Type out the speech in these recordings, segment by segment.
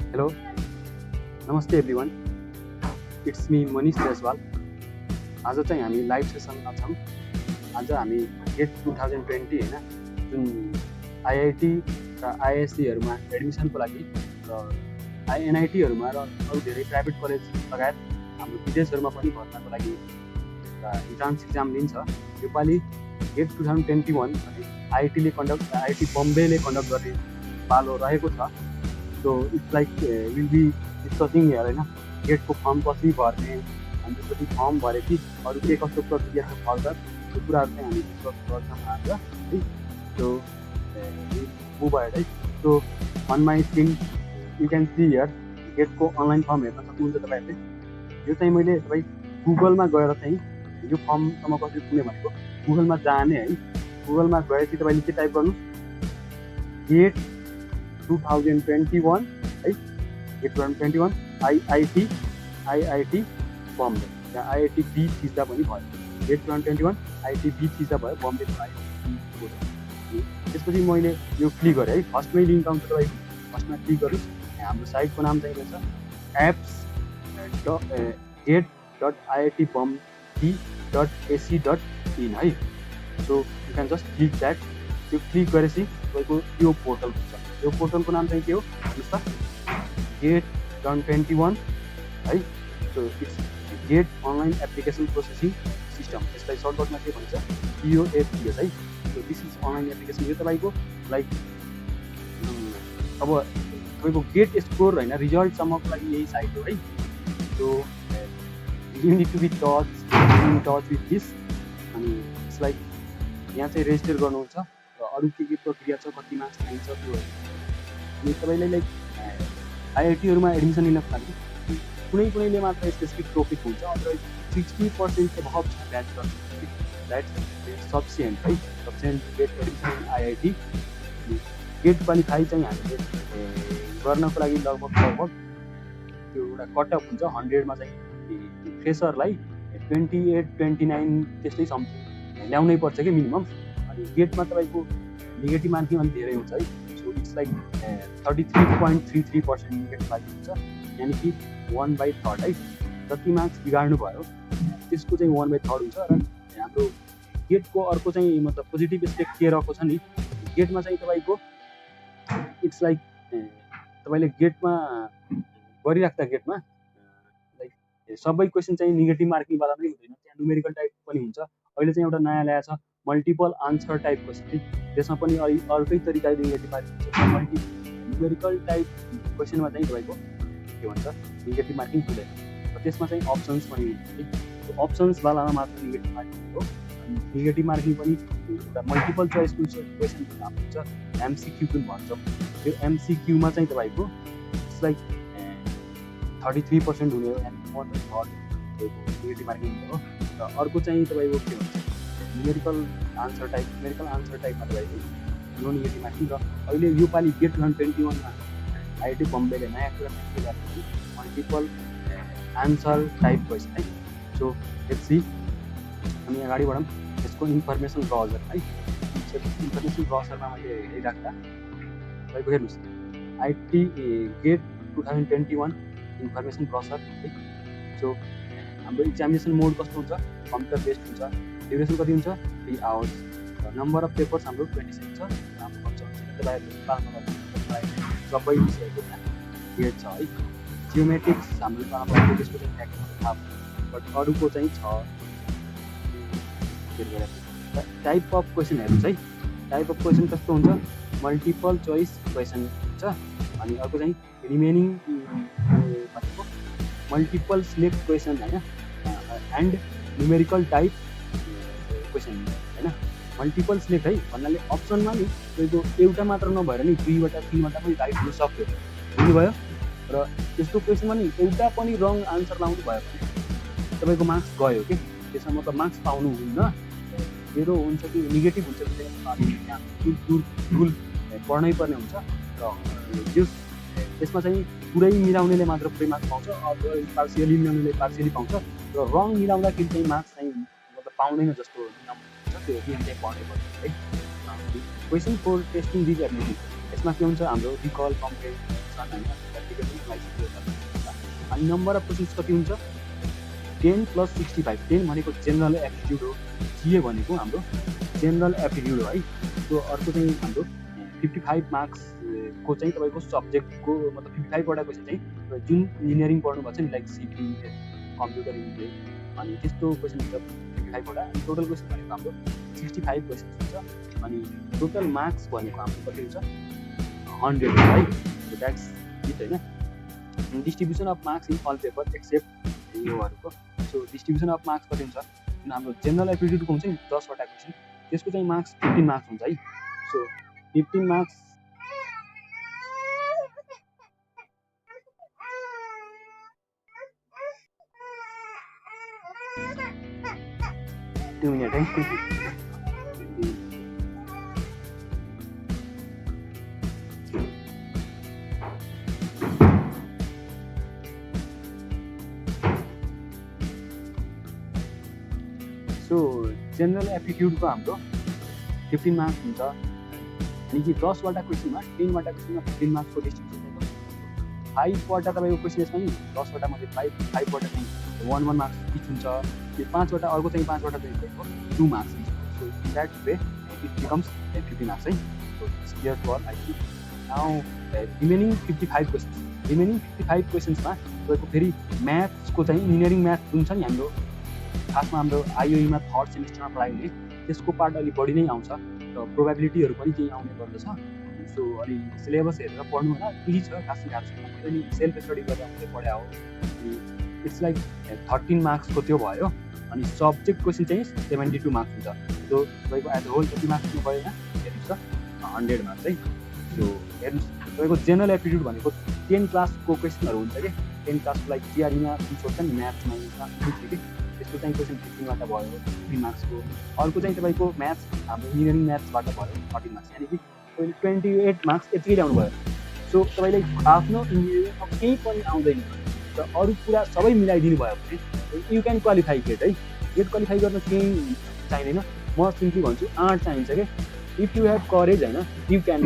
Hello, नमस्ते everyone. It's me Manish Jaiswal. आज चाहिँ हामी लाइभ सेसनमा छौँ। आज हामी गेट 2020 होइन, जुन आइआइटी र आइएससीहरूमा एडमिसनको लागि र एनआइटीहरूमा र अरू धेरै प्राइभेट कलेज लगायत हाम्रो विदेशहरूमा पनि भर्नाको लागि इन्ट्रान्स इक्जाम लिन्छ। योपालि गेट 2021 अनि आइआइटी बम्बेले कन्डक्ट गर्ने पालो रहेको छ। So it's like will be discussing here होइन, गेटको फर्म कसरी भर्ने, अनि त्यसपछि फर्म भरेपछि अरू के कस्तो प्रक्रिया छ फर्दर, त्यो कुराहरू चाहिँ हामी डिस्कस गर्छौँ आज है। सो मुभ अहेड है। So on my screen you can see here गेटको अनलाइन फर्म हेर्न सक्नुहुन्छ तपाईँहरूले। यो चाहिँ मैले तपाईँ गुगलमा गएर चाहिँ यो फर्मसम्म कसरी पुग्ने भनेको गुगलमा जाने है। गुगलमा गएपछि तपाईँले के टाइप गर्नु, गेट 2021 है, गेट 2021 आइआइटी बम्बे, त्यहाँ आइआइटी बी थिच्दा पनि भयो। गेट 2021 आइआइटी बी थिच्दा भयो, बम्बेको आइआइटी। त्यसपछि मैले यो क्लिक गरेँ है, फर्स्टमै लिङ्क आउँछ तपाईँको, फर्स्टमा क्लिक गर्नु। हाम्रो साइटको नाम चाहिँ रहेछ apps.iitbombay.ac.in है। So you can just click that. त्यो क्लिक गरेपछि तपाईँको यो पोर्टल हुन्छ। यो पोर्टलको नाम चाहिँ के हो भन्नुहोस् त, गेट 2021 है। So it's GATE online application processing system, यसलाई सर्टकटमा के भन्छ, POAPS है। So this is online application. यो तपाईँको लाइक अब तपाईँको गेट स्कोर होइन, रिजल्टसम्मको लागि यही साइट हो है। So you need to be touch with this. अनि इट्स लाइक यहाँ चाहिँ रेजिस्टर गर्नुहुन्छ र अरू के प्रक्रिया छ, कति मार्क्स चाहिन्छ त्यो। अनि तपाईँले लाइक आइआइटीहरूमा एडमिसन लिनको लागि कुनैले मात्र स्पेसिफिक टपिक हुन्छ, अदरवाइज 60% अबभ छ ब्याचलर, द्याट्स सफिसियन्ट है, sufficient to get admission in IIT. GATE qualify चाहिँ हामीले गर्नको लागि लगभग त्यो एउटा कटअप हुन्छ 100मा चाहिँ फ्रेसरलाई 28-29 त्यस्तै समथिङ ल्याउनै पर्छ कि मिनिमम। अनि गेटमा तपाईँको नेगेटिभ मार्किङ अलिक धेरै हुन्छ है। So it's like 33.33% negative marking हुन्छ, यानि कि 1/3 है। जति मार्क्स बिगाड्नु भयो त्यसको चाहिँ 1/3 हुन्छ। र हाम्रो गेटको अर्को चाहिँ मतलब पोजिटिभ एस्पेक्ट के रहेको छ नि, गेटमा चाहिँ तपाईँको इट्स लाइक तपाईँले गेटमा गरिराख्दा गेटमा लाइक सबै क्वेसन चाहिँ नेगेटिभ मार्किङवाला नै हुँदैन, त्यहाँ न्युमेरिकल टाइप पनि हुन्छ। अहिले चाहिँ एउटा नयाँ ल्याएको छ मल्टिपल आन्सर टाइप क्वेसन है, त्यसमा पनि अर्कै तरिकाले नेगेटिभ मार्किङ हुन्छ। न्युमेरिकल टाइप क्वेसनमा चाहिँ तपाईँको के भन्छ नेगेटिभ मार्किङ हुँदैन, र त्यसमा चाहिँ अप्सन्स पनि हुन्छ है। अप्सन्सवालामा मात्र नेगेटिभ मार्किङ हो। अनि नेगेटिभ मार्किङ पनि एउटा मल्टिपल चोइस क्वेसन हुन्छ, एमसिक्यू पनि भन्छौँ। त्यो एमसिक्यूमा चाहिँ तपाईँको इट्स लाइक 33% हुने हो, एन्ड 1/3 नेगेटिभ मार्किङ हुने हो। र अर्को चाहिँ तपाईँको के भन्छ न्युमेरिकल आन्सर टाइपमा तपाईँको नो नेगेटिभ मार्किङ। र अहिले योपालि गेट 2021मा आइआइटी बम्बेले नयाँ कुरा के गरेको मल्टिपल आन्सर टाइप क्वेसन है। सो लेट्स सी, हामी अगाडि बढौँ। यसको इन्फर्मेसन ब्राउजर है, इन्फर्मेसन ब्राउजरमा मैले हेरिराख्दा तपाईँको हेर्नुहोस् आइआइटी गेट 2021 इन्फर्मेसन ब्राउजर है। सो हाम्रो इक्जामिनेसन मोड कस्तो हुन्छ, कम्प्युटर बेस्ड हुन्छ। ड्युरेसन कति हुन्छ, 3 आवर्स। र नम्बर अफ पेपर्स हाम्रो 26 छ। हाम्रो खर्च हुन्छ तपाईँहरूले सबै विषयको गेट छ है। जियोमेट्रिक्स हाम्रो त्यसको चाहिँ ट्याक्स थाहा, बट अरूको चाहिँ छ। टाइप अफ क्वेसन हेर्नुहोस् है, टाइप अफ क्वेसन कस्तो हुन्छ, मल्टिपल चोइस क्वेसन हुन्छ। अनि अर्को चाहिँ रिमेनिङ भनेको मल्टिपल सिलेक्ट क्वेसन होइन, एन्ड न्युमेरिकल टाइप क्वेसन होइन। मल्टिपल सिलेक्ट है भन्नाले अप्सनमा नि तपाईँको एउटा मात्र नभएर नि 2वटा 3वटा पनि राइट हुन सक्यो, बुझ्नुभयो। र त्यस्तो क्वेसनमा नि एउटा पनि रङ आन्सर लाउनु भयो भने तपाईँको मार्क्स गयो कि, त्यसमा मतलब मार्क्स पाउनु हुन्न, 0 हुन्छ कि नेगेटिभ हुन्छ कि रुल पढ्नै पर्ने हुन्छ। र त्यसमा चाहिँ पुरै मिलाउनेले मात्र पुरै मार्क्स पाउँछ, अथवा पार्सियली मिलाउनेले पार्सियली पाउँछ। र रङ मिलाउँदाखेरि चाहिँ मार्क्स चाहिँ मतलब पाउँदैन जस्तो नियम हुन्छ, त्यो नियम चाहिँ पढ्नै पर्छ है। Question for testing these ability, यसमा के हुन्छ हाम्रो रिकल कम्प्रिहेन्सन होइन, एप्लिकेसन लाइसेन्स। अनि नम्बर अफ क्वेसन्स कति हुन्छ 10 + 65। 10 भनेको जेनरल एप्टिट्युड हो, जिए भनेको हाम्रो जेनरल एप्टिट्युड हो है। सो अर्को चाहिँ हाम्रो 55 मार्क्सको चाहिँ तपाईँको सब्जेक्टको मतलब 55 वटा क्वेसन चाहिँ जुन इन्जिनियरिङ पढ्नुभएको छ नि लाइक सिभी कम्प्युटर इन्जिनियरिङ अनि त्यस्तो क्वेसन हुन्छ 55 वटा। अनि टोटल क्वेसन भनेको हाम्रो 65 क्वेसन्स हुन्छ। अनि टोटल मार्क्स भनेको हाम्रो कति हुन्छ 100 हो है। सो द्याट्स इट होइन। Distribution of marks in all paper except योहरूको। सो डिस्ट्रिब्युसन अफ मार्क्स कति हुन्छ जुन हाम्रो जेनरल एप्टिट्युडको हुन्छ नि 10 वटा क्वेसन त्यसको चाहिँ मार्क्स 15 मार्क्स हुन्छ है। सो 15 मार्क्स 2 मिनट है। सो जेनरल एप्टिट्युडको हाम्रो 15 मार्क्स हुन्छ। अनि कि 10 वटा क्वेसनमा 10 वटा क्वेसनमा 15 मार्क्सको डिस्ट्रिब्युसन छ। 5 वटा तपाईँको क्वेसन यसमा नि 10 वटा मध्ये 5 वटा चाहिँ 1 मार्क्स इच हुन्छ। त्यो 5 वटा अर्को चाहिँ 5 वटा चाहिँ 2 marks each. So that way it becomes 50 marks है। So it's clear to all I think. Now remaining 55 questions. Remaining 55 क्वेसन्समा तपाईँको फेरि म्याथ्सको चाहिँ इन्जिनियरिङ म्याथ जुन छ नि हाम्रो खासमा हाम्रो आइओईमा 3rd सेमिस्टरमा पढाइ हुने त्यसको पार्ट अलिक बढी नै आउँछ र प्रोबेबिलिटीहरू पनि केही आउने गर्दछ। सो अलि सिलेबस हेरेर पढ्नु होला, इजी छ, खासै गाह्रो छैन। मैले नि सेल्फ स्टडी गरेर मैले पढाए हो। अनि इट्स लाइक 13 मार्क्सको त्यो भयो। अनि सब्जेक्ट क्वेसन चाहिँ 72 मार्क्स हुन्छ। सो तपाईँको एज अ होल कति मार्क्स भयो यहाँ हेर्नुहोस् त 100 मार्क्स है। सो हेर्नुहोस् तपाईँको जेनरल एप्टिट्युड भनेको 10 क्लासको क्वेसनहरू हुन्छ कि 10 क्लासको लाइक जिआरईमा सोध्छ नि म्याथमा कि त्यसको चाहिँ क्वेसन 15 वटा भयो 3 मार्क्सको। अर्को चाहिँ तपाईँको म्याथ्स हाम्रो इन्जिनियरिङ म्याथ्सबाट भयो 13 मार्क्स, यानि कि तपाईँले 28 मार्क्स यतिकै ल्याउनु भयो। सो तपाईँले आफ्नो इन्जिनियरिङमा केही पनि आउँदैन र अरू कुरा सबै मिलाइदिनु भयो भने यु क्यान क्वालिफाई गेट है। गेट क्वालिफाई गर्न केही चाहिँदैन, म सिम्पली भन्छु 8 चाहिन्छ कि इफ यु हेभ करेज होइन यु क्यान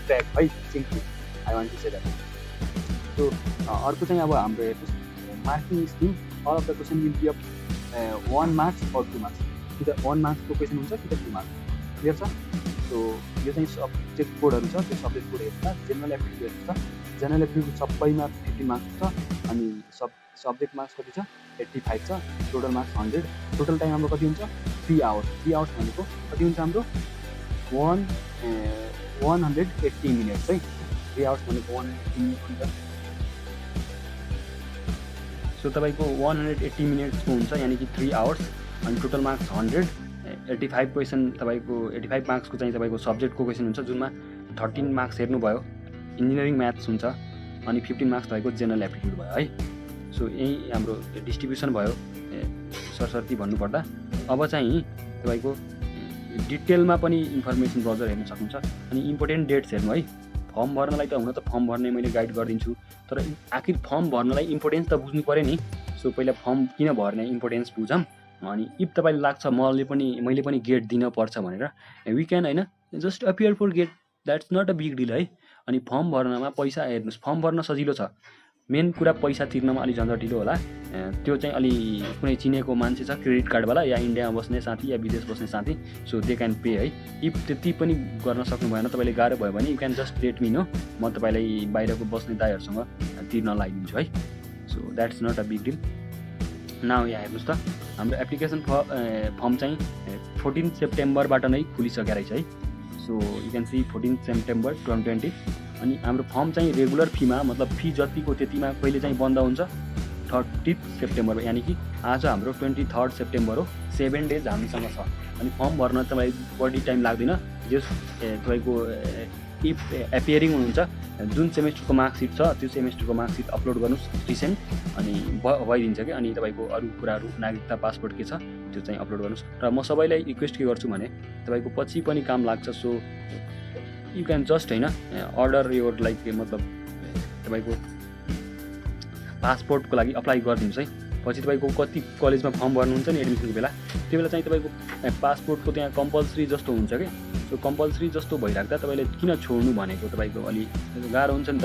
ट्र्याक है, simply I want to say that. So अर्को चाहिँ अब हाम्रो हेर्नुहोस् marking scheme all of the question will be of 1 marks और 2 मार्क्स। कि त 1 मार्क्सको क्वेसन हुन्छ कि त 2 मार्क्स। क्लियर छ। सो यो चाहिँ सब्जेक्ट कोडहरू छ, त्यो सब्जेक्ट कोड हेर्दा जेनरल एप्टिट्युड हेर्छ। जेनरल एप्टिट्युड सबैमा 15 मार्क्स छ। अनि सब्जेक्ट मार्क्स कति छ 85 छ। Total marks 100। टोटल टाइम हाम्रो कति हुन्छ 3 आवर्स। 3 आवर्स भनेको कति हुन्छ हाम्रो 180 मिनट्स है। 3 आवर्स भनेको 180 मिनट हुन्छ। सो तपाईँको 180 मिनट्सको हुन्छ यानि कि 3 आवर्स। अनि टोटल मार्क्स 100। 85 क्वेसन तपाईँको 85 मार्क्सको चाहिँ तपाईँको सब्जेक्टको क्वेसन हुन्छ जुनमा 13 मार्क्स हेर्नुभयो इन्जिनियरिङ म्याथ्स हुन्छ। अनि 15 मार्क्स तपाईँको जेनरल एप्टिट्युड भयो है। सो यही हाम्रो डिस्ट्रिब्युसन भयो सरसर्ती भन्नुपर्दा। अब चाहिँ तपाईँको डिटेलमा पनि इन्फर्मेसन ब्राउजर हेर्न सक्नुहुन्छ। अनि इम्पोर्टेन्ट डेट्स हेर्नु है। फर्म भर्नलाई त हुन त फर्म भर्ने मैले गाइड गरिदिन्छु, तर आखिर फर्म भर्नलाई इम्पोर्टेन्स त बुझ्नु पऱ्यो नि। सो पहिला फर्म किन भर्ने इम्पोर्टेन्स बुझौँ। अनि इफ तपाईँलाई लाग्छ मैले पनि गेट दिनपर्छ भनेर वी क्यान होइन, just appear for GATE, that's not a big deal है। अनि फर्म भर्नमा पैसा हेर्नुहोस्, फर्म भर्न सजिलो छ, मेन कुरा पैसा तिर्नमा अलिक झन्झटिलो होला। त्यो चाहिँ अलि कुनै चिनेको मान्छे छ क्रेडिट कार्डवाला या इन्डियामा बस्ने साथी या विदेश बस्ने साथी, सो दे क्यान पे है। इफ त्यति पनि गर्न सक्नु भएन तपाईँले गाह्रो भयो भने you can just let me know, म तपाईँलाई बाहिरको बस्ने दाइहरूसँग तिर्न लगाइदिन्छु है। So that's not a big deal. Now यहाँ हेर्नुहोस् त हाम्रो एप्लिकेसन फर्म चाहिँ 14 सेप्टेम्बरबाट नै खुलिसकेको रहेछ है। So you can see 14 September 2020। अनि हाम्रो फर्म चाहिँ रेगुलर फीमा मतलब फी जतिको त्यतिमा कहिले चाहिँ बन्द हुन्छ 30 सेप्टेम्बर, यानि कि आज हाम्रो 23 सेप्टेम्बर हो। 7 डेज हामीसँग छ। अनि फर्म भर्न तपाईँ बढी टाइम लाग्दैन। जस तपाईँको इफ एपियरिङ हुनुहुन्छ जुन सेमेस्टरको मार्कसिट छ त्यो सेमेस्टरको मार्कसिट अपलोड गर्नुहोस् रिसेन्ट, अनि भइदिन्छ कि। अनि तपाईँको अरू कुराहरू नागरिकता पासपोर्ट के छ त्यो चाहिँ अपलोड गर्नुहोस्। र म सबैलाई रिक्वेस्ट के गर्छु भने तपाईँको पछि पनि काम लाग्छ। सो यु क्यान जस्ट होइन अर्डर योर लाइक मतलब तपाईँको पासपोर्टको लागि अप्लाई गरिदिनुहोस् है। पछि तपाईँको कति कलेजमा फर्म भर्नुहुन्छ नि एडमिसनको बेला, त्यो बेला चाहिँ तपाईँको पासपोर्टको त्यहाँ कम्पलसरी जस्तो हुन्छ कि। सो कम्पलसरी जस्तो भइराख्दा तपाईँले किन छोड्नु भनेको तपाईँको अलि गाह्रो हुन्छ नि त।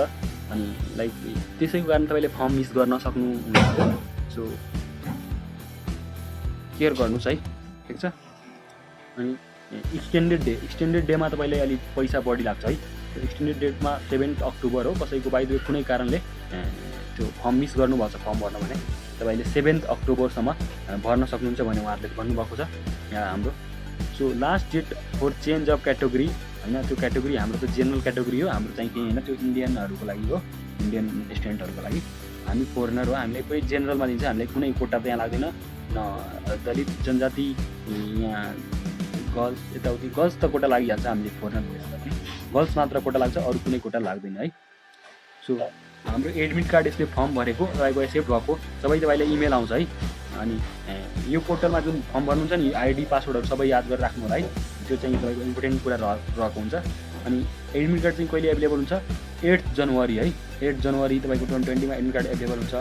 अनि लाइक त्यसैको कारण तपाईँले फर्म मिस गर्न सक्नुहुन्छ। सो केयर गर्नुहोस् है, ठिक छ। अनि एक्सटेन्डेड डेमा तपाईँले अलिक पैसा बढी लाग्छ है। एक्सटेन्डेड डेटमा 7 अक्टोबर हो। कसैको बाइ द वे कुनै कारणले त्यो फर्म मिस गर्नुभएको छ फर्म भर्न भने तपाईँले 7 अक्टोबरसम्म भर्न सक्नुहुन्छ भने उहाँहरूले भन्नुभएको छ यहाँ हाम्रो। So last date for change of category होइन, त्यो क्याटेगोरी हाम्रो त जेनरल क्याटेगोरी हो, हाम्रो चाहिँ केही होइन, त्यो इन्डियनहरूको लागि हो, इन्डियन स्टुडेन्टहरूको लागि। हामी फोरेनर हो, हामीले कोही जेनरलमा दिन्छ, हामीलाई कुनै कोटा त्यहाँ लाग्दैन, न दलित जनजाति यहाँ गर्ल्स यताउति गर्ल्स त कोटा लागिहाल्छ, हामीले फोरेनर भएपछि गर्ल्स मात्र कोटा लाग्छ, अरू कुनै कोटा लाग्दैन है। सो हाम्रो एडमिट कार्ड यसले फर्म भरेको तपाईँको एक्सेप्ट भएको सबै तपाईँलाई इमेल आउँछ है। अनि यो पोर्टलमा जुन फर्म भर्नुहुन्छ नि आइडी पासवर्डहरू सबै याद गरेर राख्नु होला है, त्यो चाहिँ तपाईँको इम्पोर्टेन्ट कुरा रहेको हुन्छ। अनि एडमिट कार्ड चाहिँ कहिले एभाइलेबल हुन्छ? 8 जनवरी है, 8 जनवरी तपाईँको 2020मा एडमिट कार्ड एभाइलेबल हुन्छ।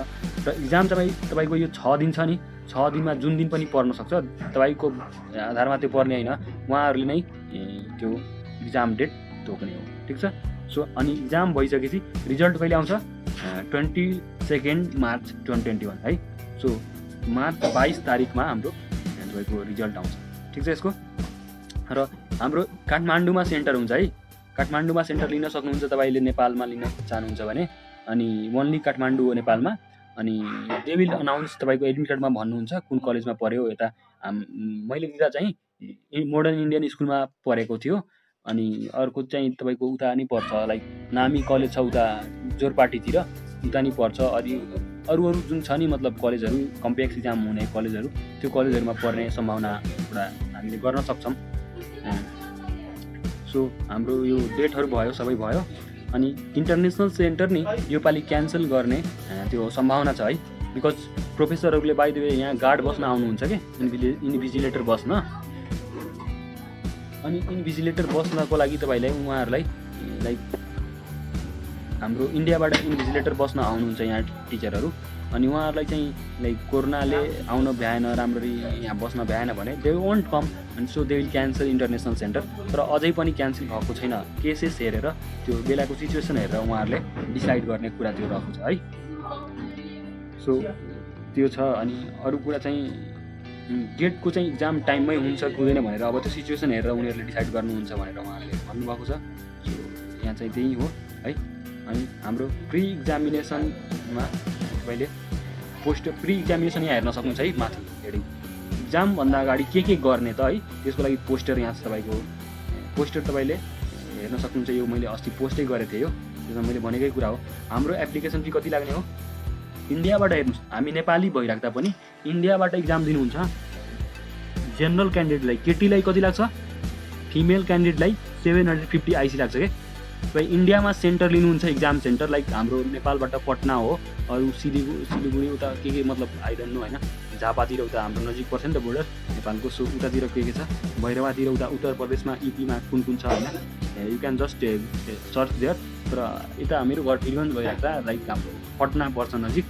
र इक्जाम तपाईँको यो 6 दिन छ नि, 6 दिनमा जुन दिन पनि पर्न सक्छ, तपाईँको आधारमा त्यो पर्ने होइन, उहाँहरूले नै त्यो इक्जाम डेट तोक्ने हो, ठिक छ। सो अनि इक्जाम भइसकेपछि रिजल्ट कहिले आउँछ? 22 मार्च 2021 है। सो मार्च 22 तारिकमा हाम्रो तपाईँको रिजल्ट आउँछ, ठिक छ। यसको र हाम्रो काठमाडौँमा सेन्टर हुन्छ है, काठमाडौँमा सेन्टर लिन सक्नुहुन्छ तपाईँले नेपालमा लिन चाहनुहुन्छ भने। अनि ओन्ली काठमाडौँ हो नेपालमा। अनि दे विल अनाउन्स तपाईँको एडमिट कार्डमा भन्नुहुन्छ कुन कलेजमा पऱ्यो। यता मैले दिँदा चाहिँ मोडर्न इन्डियन स्कुलमा परेको थियो। अनि अर्को चाहिँ तपाईँको उता नि पर्छ, लाइक नामी कलेज छ उता जोरपाटीतिर, उता नि पर्छ। अरू जुन छ नि मतलब कलेजहरू कम्प्लेक्स इक्जाम हुने कलेजहरू, त्यो कलेजहरूमा पर्ने सम्भावना एउटा हामीले गर्न सक्छौँ। सो हाम्रो यो डेटहरू भयो, सबै भयो। अनि इन्टरनेसनल सेन्टर नि योपालि क्यान्सल गर्ने त्यो सम्भावना छ है, बिकज प्रोफेसरहरूले बाइ द वे यहाँ गार्ड बस्न आउनुहुन्छ कि इन्भिजिलेटर बस्न। अनि इन्भिजिलेटर बस्नको लागि तपाईँलाई उहाँहरूलाई लाइक हाम्रो इन्डियाबाट इन्भिजिलेटर बस्न आउनुहुन्छ यहाँ टिचरहरू। अनि उहाँहरूलाई चाहिँ लाइक कोरोनाले आउन भ्याएन, राम्ररी यहाँ बस्न भ्याएन भने they won't com, and so they will cancel international centre. तर अझै पनि क्यान्सल भएको छैन, केसेस हेरेर त्यो बेलाको सिचुएसन हेरेर उहाँहरूले डिसाइड गर्ने कुरा त्यो रहेको छ है। सो त्यो छ। अनि अरू कुरा चाहिँ गेटको चाहिँ इक्जाम टाइममै हुन्छ हुँदैन भनेर अब त्यो सिचुएसन हेरेर उनीहरूले डिसाइड गर्नुहुन्छ भनेर उहाँहरूले भन्नुभएको छ। सो यहाँ चाहिँ त्यही हो है। अनि हाम्रो प्री इक्जामिनेसनमा तपाईँले प्री इक्जामिनेसन यहाँ हेर्न सक्नुहुन्छ है, माथि हेडिङ इक्जामभन्दा अगाडि के गर्ने त है, त्यसको लागि पोस्टर यहाँ छ तपाईँको। पोस्टर तपाईँले हेर्न सक्नुहुन्छ, यो मैले अस्ति पोस्टै गरेको थिएँ, यो त्यसमा मैले भनेकै कुरा हो। हाम्रो एप्लिकेसन फी कति लाग्ने हो? इन्डियाबाट हेर्नुहोस्, हामी नेपाली भइराख्दा पनि इन्डियाबाट इक्जाम दिनुहुन्छ जेनरल क्यान्डिडेटलाई, केटीलाई कति लाग्छ? फिमेल क्यान्डिडेटलाई 750 आइसी लाग्छ क्या। तपाईँ इन्डियामा सेन्टर लिनुहुन्छ, इक्जाम सेन्टर लाइक हाम्रो नेपालबाट पटना हो, अरू सिलिगुडी उता के मतलब आइडन्ट नो होइन, झापातिर उता हाम्रो नजिक पर्छ नि त बोर्डर नेपालको। सो उतातिर के छ, भैरवातिर उता उत्तर प्रदेशमा इपीमा कुन छ होइन, you can just search there. तर यता मेरो घर वीरगञ्ज भइराख्दा लाइक हाम्रो पटना पर्छ नजिक।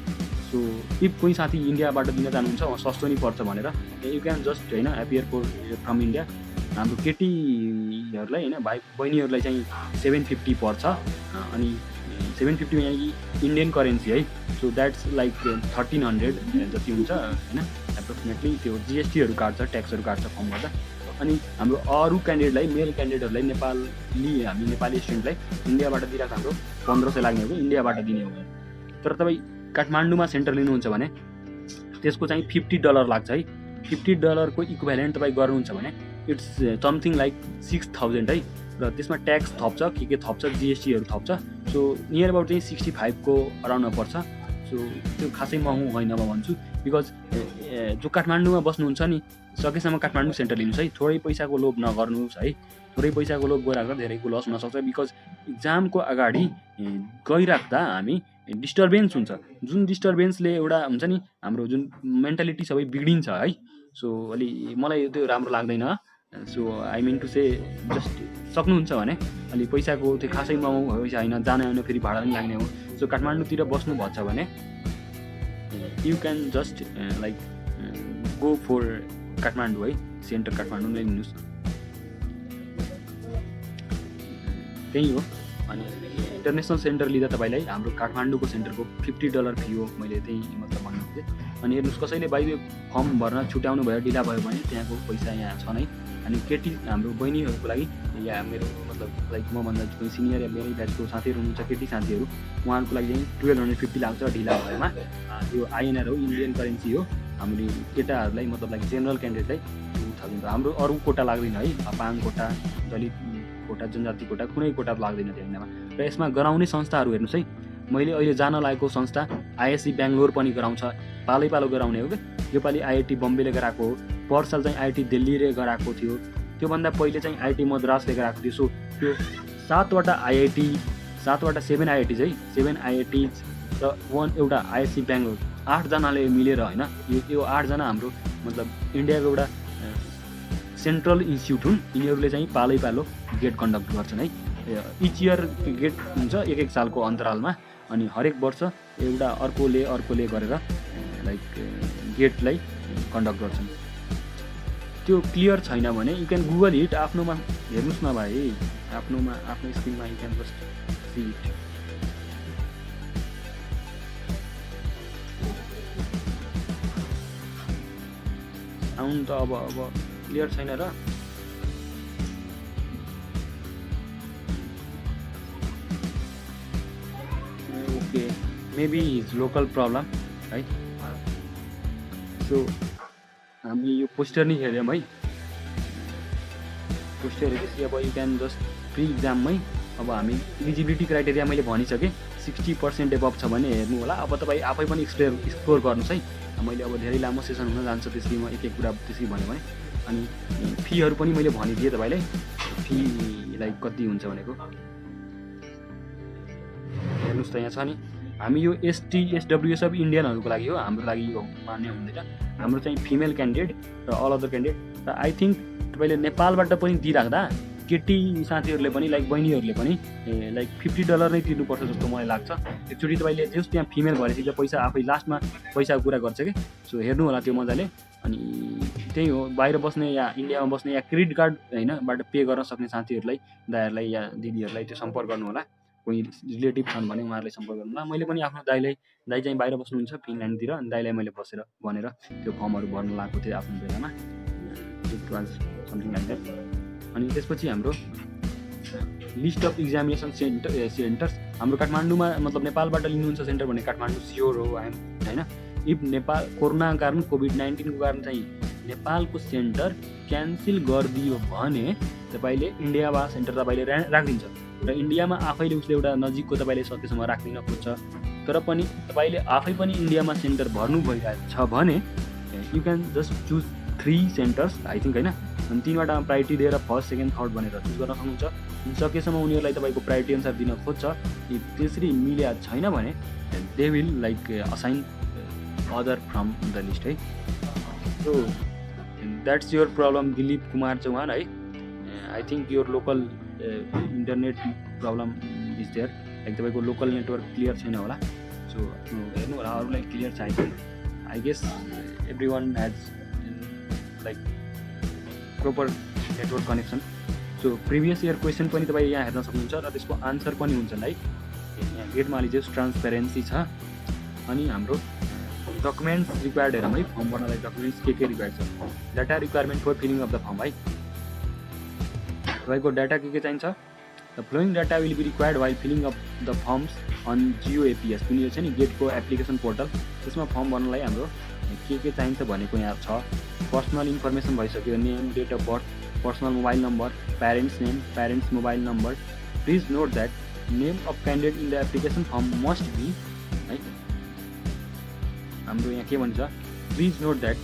सो इफ कोही साथी इन्डियाबाट दिन चाहनुहुन्छ सस्तो नि पर्छ भनेर यु क्यान जस्ट होइन एपियर फ्रम इन्डिया। हाम्रो केटीहरूलाई होइन भाइ बहिनीहरूलाई चाहिँ 750 पर्छ। अनि 750 यानि कि इन्डियन करेन्सी है। सो द्याट्स लाइक 1300 जति हुन्छ होइन एप्रोक्सिमेटली। त्यो जिएसटीहरू काट्छ, ट्याक्सहरू काट्छ फर्म गर्दा। अनि हाम्रो अरू क्यान्डिडेटलाई, मेल क्यान्डिडेटहरूलाई, हामी नेपाली स्टुडेन्टलाई इन्डियाबाट दिइरहेको हाम्रो 1500 लाग्ने हो कि इन्डियाबाट दिने हो। तर तपाईँ काठमाडौँमा सेन्टर लिनुहुन्छ भने त्यसको चाहिँ $50 लाग्छ है। $50 को इक्विभ्यालेन्ट तपाईँ गर्नुहुन्छ भने इट्स समथिङ लाइक 6000 है। र त्यसमा ट्याक्स थप्छ, के थप्छ, जिएसटीहरू थप्छ। सो नियर अबाउट चाहिँ 65 को अराउन्डमा पर्छ। सो त्यो खासै महँगो होइन म भन्छु, बिकज जो काठमाडौँमा बस्नुहुन्छ नि सकेसम्म काठमाडौँ सेन्टर लिनुहोस् है। थोरै पैसाको लोभ नगर्नुहोस् है। थोरै पैसाको लोभ गइराख्दा धेरैको लस हुनसक्छ, बिकज इक्जामको अगाडि गइराख्दा हामी डिस्टर्बेन्स हुन्छ, जुन डिस्टर्बेन्सले एउटा हुन्छ नि हाम्रो जुन मेन्टालिटी सबै बिग्रिन्छ है। सो अलि मलाई त्यो राम्रो लाग्दैन। So I mean to say just सक्नुहुन्छ भने अलि पैसाको त्यो खासै महँगो पैसा होइन, जान आउन फेरि भाडा पनि लाग्ने हो। सो काठमाडौँतिर बस्नु भन्छ भने you can just like go for Kathmandu है, सेन्टर काठमाडौँ नै लिनुहोस्, त्यही हो। अनि इन्टरनेसनल सेन्टर लिँदा तपाईँलाई हाम्रो काठमाडौँको सेन्टरको $50 फी हो, मैले त्यही मतलब भन्नु खोजेँ। अनि हेर्नुहोस्, कसैले बाहिर फर्म भर्न छुट्याउनु भयो, ढिला भयो भने त्यहाँको पैसा यहाँ छ नै। अनि केटी हाम्रो बहिनीहरूको लागि या मेरो मतलब लाइक मभन्दा कोही सिनियर या मेरै ब्याचको साथीहरू हुनुहुन्छ, केटी साथीहरू, उहाँहरूको लागि चाहिँ 1250 लाग्छ ढिला भएमा। यो INR हो, इन्डियन करेन्सी हो। हामीले केटाहरूलाई मतलब लाइक जेनरल क्यान्डिडेटलाई 2000 हाम्रो अरू कोटा लाग्दैन है, अपाङ कोटा, दलित कोटा, जनजाति कोटा, कुनै कोटा लाग्दैन त्यहाँमा। र यसमा गराउने संस्थाहरू हेर्नुहोस् है, मैले अहिले जान लागेको संस्था ISC बेङ्गलोर पनि गराउँछ, पालै पालो गराउने हो कि। योपालि IIT बम्बेले गराएको हो, पर साल चाहिँ IIT दिल्लीले गराएको थियो, त्योभन्दा पहिले चाहिँ IIT मद्रासले गराएको थियो। सो त्यो 7वटा IIT, 7 IITs है, 7 IITs र एउटा ISC बेङ्गलोर, 8 जनाले मिलेर होइन, यो 8 जना हाम्रो मतलब इन्डियाको एउटा सेन्ट्रल इन्स्टिट्युट हुन्। यिनीहरूले चाहिँ पालै पालो गेट कन्डक्ट गर्छन् है। इच इयर गेट हुन्छ 1-1 सालको अन्तरालमा, अनि हरेक वर्ष एउटा अर्कोले गरेर लाइक गेटलाई कन्डक्ट गर्छन्। त्यो क्लियर छैन भने यु क्यान गुगल इट, आफ्नोमा हेर्नुहोस् न भाइ, आफ्नो स्क्रिनमा you can just see it. Sound त अब क्लियर छैन र। Okay, maybe is local problem है। सो हामी यो पोस्टर नै हेऱ्यौँ है, पोस्टर हेरेपछि अब यु क्यान जस्ट प्री इक्जाममै अब हामी इलिजिबिलिटी क्राइटेरिया मैले भनिसकेँ, 60% एबभ छ भने हेर्नु होला। अब तपाईँ आफै पनि एक्सप्लोर गर्नुहोस् है। मैले अब धेरै लामो सेसन हुन जान्छ, त्यसरी म एक कुरा त्यसरी भन्यो भने। अनि फीहरू पनि मैले भनिदिएँ तपाईँलाई, फी लाइक कति हुन्छ भनेको हेर्नुहोस् त, यहाँ छ नि। हामी यो ST SW सब इन्डियनहरूको लागि हो, हाम्रो लागि यो मान्य हुँदैन। हाम्रो चाहिँ फिमेल क्यान्डिडेट र अल अदर क्यान्डिडेट। र आई थिङ्क तपाईँले नेपालबाट पनि दिइराख्दा केटी साथीहरूले पनि लाइक बहिनीहरूले पनि लाइक $50 नै तिर्नुपर्छ जस्तो मलाई लाग्छ। एकचोटि तपाईँले जस त्यहाँ फिमेल भएपछि चाहिँ पैसा आफै लास्टमा पैसाको कुरा गर्छ कि। सो हेर्नु होला त्यो मजाले। अनि त्यही हो, बाहिर बस्ने या इन्डियामा बस्ने या क्रेडिट कार्ड हैनबाट पे गर्न सक्ने साथीहरूलाई, दाइहरूलाई या दिदीहरूलाई त्यो सम्पर्क गर्नु होला। कोही रिलेटिभ छन् भने उहाँहरूलाई सम्पर्क गर्नु होला। मैले पनि आफ्नो दाइ चाहिँ बाहिर बस्नुहुन्छ फिनल्यान्डतिर, अनि दाइलाई मैले बसेर भनेर त्यो फर्महरू भर्न लगाएको थिएँ आफ्नो बेलामा। It was something like that. अनि त्यसपछि हाम्रो लिस्ट अफ इक्जामिनेसन सेन्टर्स हाम्रो काठमाडौँमा मतलब नेपालबाट लिनुहुन्छ सेन्टर भने काठमाडौँ स्योर हो होइन। इफ नेपाल कोरोनाको कारण COVID-19 को कारण चाहिँ नेपालको सेन्टर क्यान्सल गरिदियो भने तपाईँले इन्डियामा सेन्टर तपाईँले राखिदिन्छ। र इन्डियामा आफैले उसले एउटा नजिकको तपाईँले सकेसम्म राख्दिन खोज्छ, तर पनि तपाईँले आफै पनि इन्डियामा सेन्टर भर्नु भइरहेको छ भने you can just choose 3 centres I think होइन। अनि 3वटा प्रायोरिटी दिएर फर्स्ट, सेकेन्ड, थर्ड भनेर चुज गर्न सक्नुहुन्छ। सकेसम्म उनीहरूलाई तपाईँको प्रायोरिटी अनुसार दिन खोज्छ। त्यसरी मिल्या छैन भने they will like assign other from the list है। So that's your problem Dilip Kumar Chauhan है। I think your local internet problem is there, like तपाईँको लोकल नेटवर्क क्लियर छैन होला। सो हेर्नु होला, अरूलाई क्लियर छ I guess everyone has like proper network connection. So previous year question पनि तपाईँ यहाँ हेर्न सक्नुहुन्छ र त्यसको आन्सर पनि हुन्छ लाइक यहाँ गेटमा अलिक जस्ट ट्रान्सपेरेन्सी छ। अनि हाम्रो डकुमेन्ट्स रिक्वायर्ड हेरौँ है, फर्म भर्नलाई डकुमेन्ट्स के रिक्वायर्ड छ। Data requirement for filling of the form है, तपाईँको डाटा के चाहिन्छ। The following data will be required while filling of the forms on GOAPS जुन यो छ नि गेटको एप्लिकेसन पोर्टल, त्यसमा फर्म भर्नलाई हाम्रो के चाहिन्छ भनेको यहाँ छ। पर्सनल इन्फर्मेसन भइसक्यो, name, date of birth, personal mobile number, parents name, parents mobile number. Please note that name of candidate in the application form must be है। हाम्रो यहाँ के भन्छ, please note that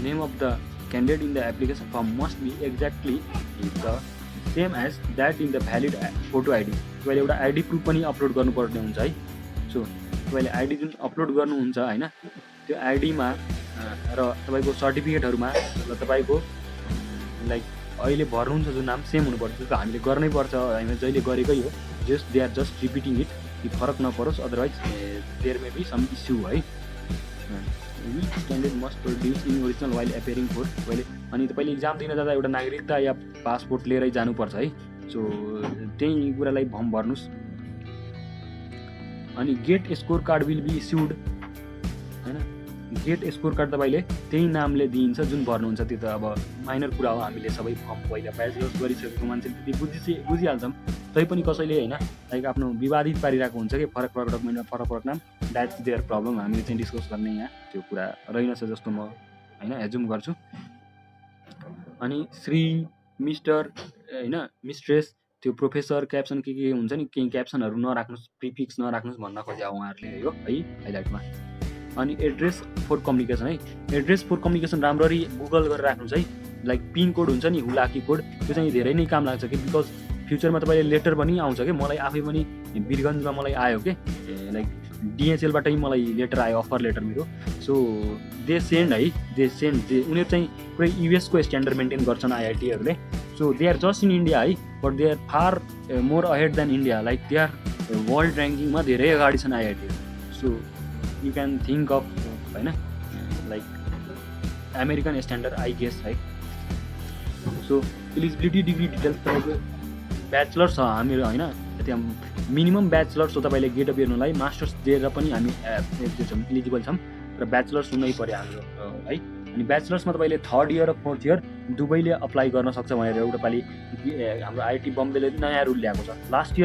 name of the candidate in the application form must be exactly the same as that in the valid photo ID. तपाईँले एउटा ID proof पनि upload गर्नुपर्ने हुन्छ है। सो तपाईँले आइडी जुन अपलोड गर्नुहुन्छ होइन, त्यो आइडीमा र तपाईँको सर्टिफिकेटहरूमा र तपाईँको लाइक अहिले भर्नुहुन्छ जुन नाम सेम हुनुपर्छ। त्यो त हामीले गर्नै पर्छ, हामी जहिले गरेकै हो। Just they are just repeating it, कि फरक नपरोस्, otherwise there may be some issue है। Which candidate must produce in original while appearing for. तपाईँले अनि तपाईँले इक्जाम दिन जाँदा एउटा नागरिकता या पासपोर्ट लिएरै जानुपर्छ है। सो त्यही कुरालाई फर्म भर्नुहोस्। अनि GATE score card will be issued हैन। गेट स्कोर कार्ड तपाईँले त्यही नामले दिइन्छ जुन भर्नुहुन्छ। त्यो त अब माइनर कुरा हो, हामीले सबै फर्म पहिला ब्याचलर्स गरिसकेको मान्छेले त्यति बुझिहाल्छौँ। तैपनि कसैले हैन लाइक आफ्नो विवादित पारिरहेको हुन्छ कि फरक फरक डकुमेन्टमा फरक फरक नाम, द्याट्स देयर प्रब्लम। हामीले चाहिँ डिस्कस गर्ने यहाँ त्यो कुरा रहेनछ जस्तो म हैन एजुम गर्छु। अनि श्री, मिस्टर हैन, मिस्ट्रेस, त्यो प्रोफेसर, क्याप्सन के हुन्छ नि, केही क्याप्सनहरू नराख्नुहोस्, प्रिफिक्स नराख्नुहोस् भन्न खोजे उहाँहरूले है हाइलाइटमा। अनि एड्रेस फर कम्युनिकेसन है, एड्रेस फर कम्युनिकेसन राम्ररी गुगल गरेर राख्नुहोस् है। लाइक पिन कोड हुन्छ नि, हुलाकी कोड, त्यो चाहिँ धेरै नै काम लाग्छ कि बिकज फ्युचरमा तपाईँले लेटर पनि आउँछ कि। मलाई आफै पनि वीरगन्जमा मलाई आयो कि लाइक डिएचएलबाटै मलाई लेटर आयो, अफर लेटर मेरो। सो दे सेन्ड है, उनीहरू चाहिँ पुरै युएसको स्ट्यान्डर्ड मेन्टेन गर्छन् आइआइटीहरूले। So they are just in India है, but they are far more ahead than India. Like they are world ऱ्याङ्किङमा धेरै अगाडि छन् IIT. So you can think of होइन like American standard I guess है। So eligibility degree details तपाईँको bachelors छ हामीहरू होइन, त्यहाँ मिनिमम ब्याचलर्स हो तपाईँले गेट अफ हेर्नुलाई। मास्टर्स दिएर पनि हामी त्यो छौँ इलिजिबल छौँ र ब्याचलर्स हुनै पऱ्यो हाम्रो है। अनि ब्याचलर्समा तपाईँले 3rd इयर र 4th इयर दुवैले अप्लाई गर्न सक्छ भनेर एउटा पालि हाम्रो आइआइटी बम्बेले नयाँ रुल ल्याएको छ। लास्ट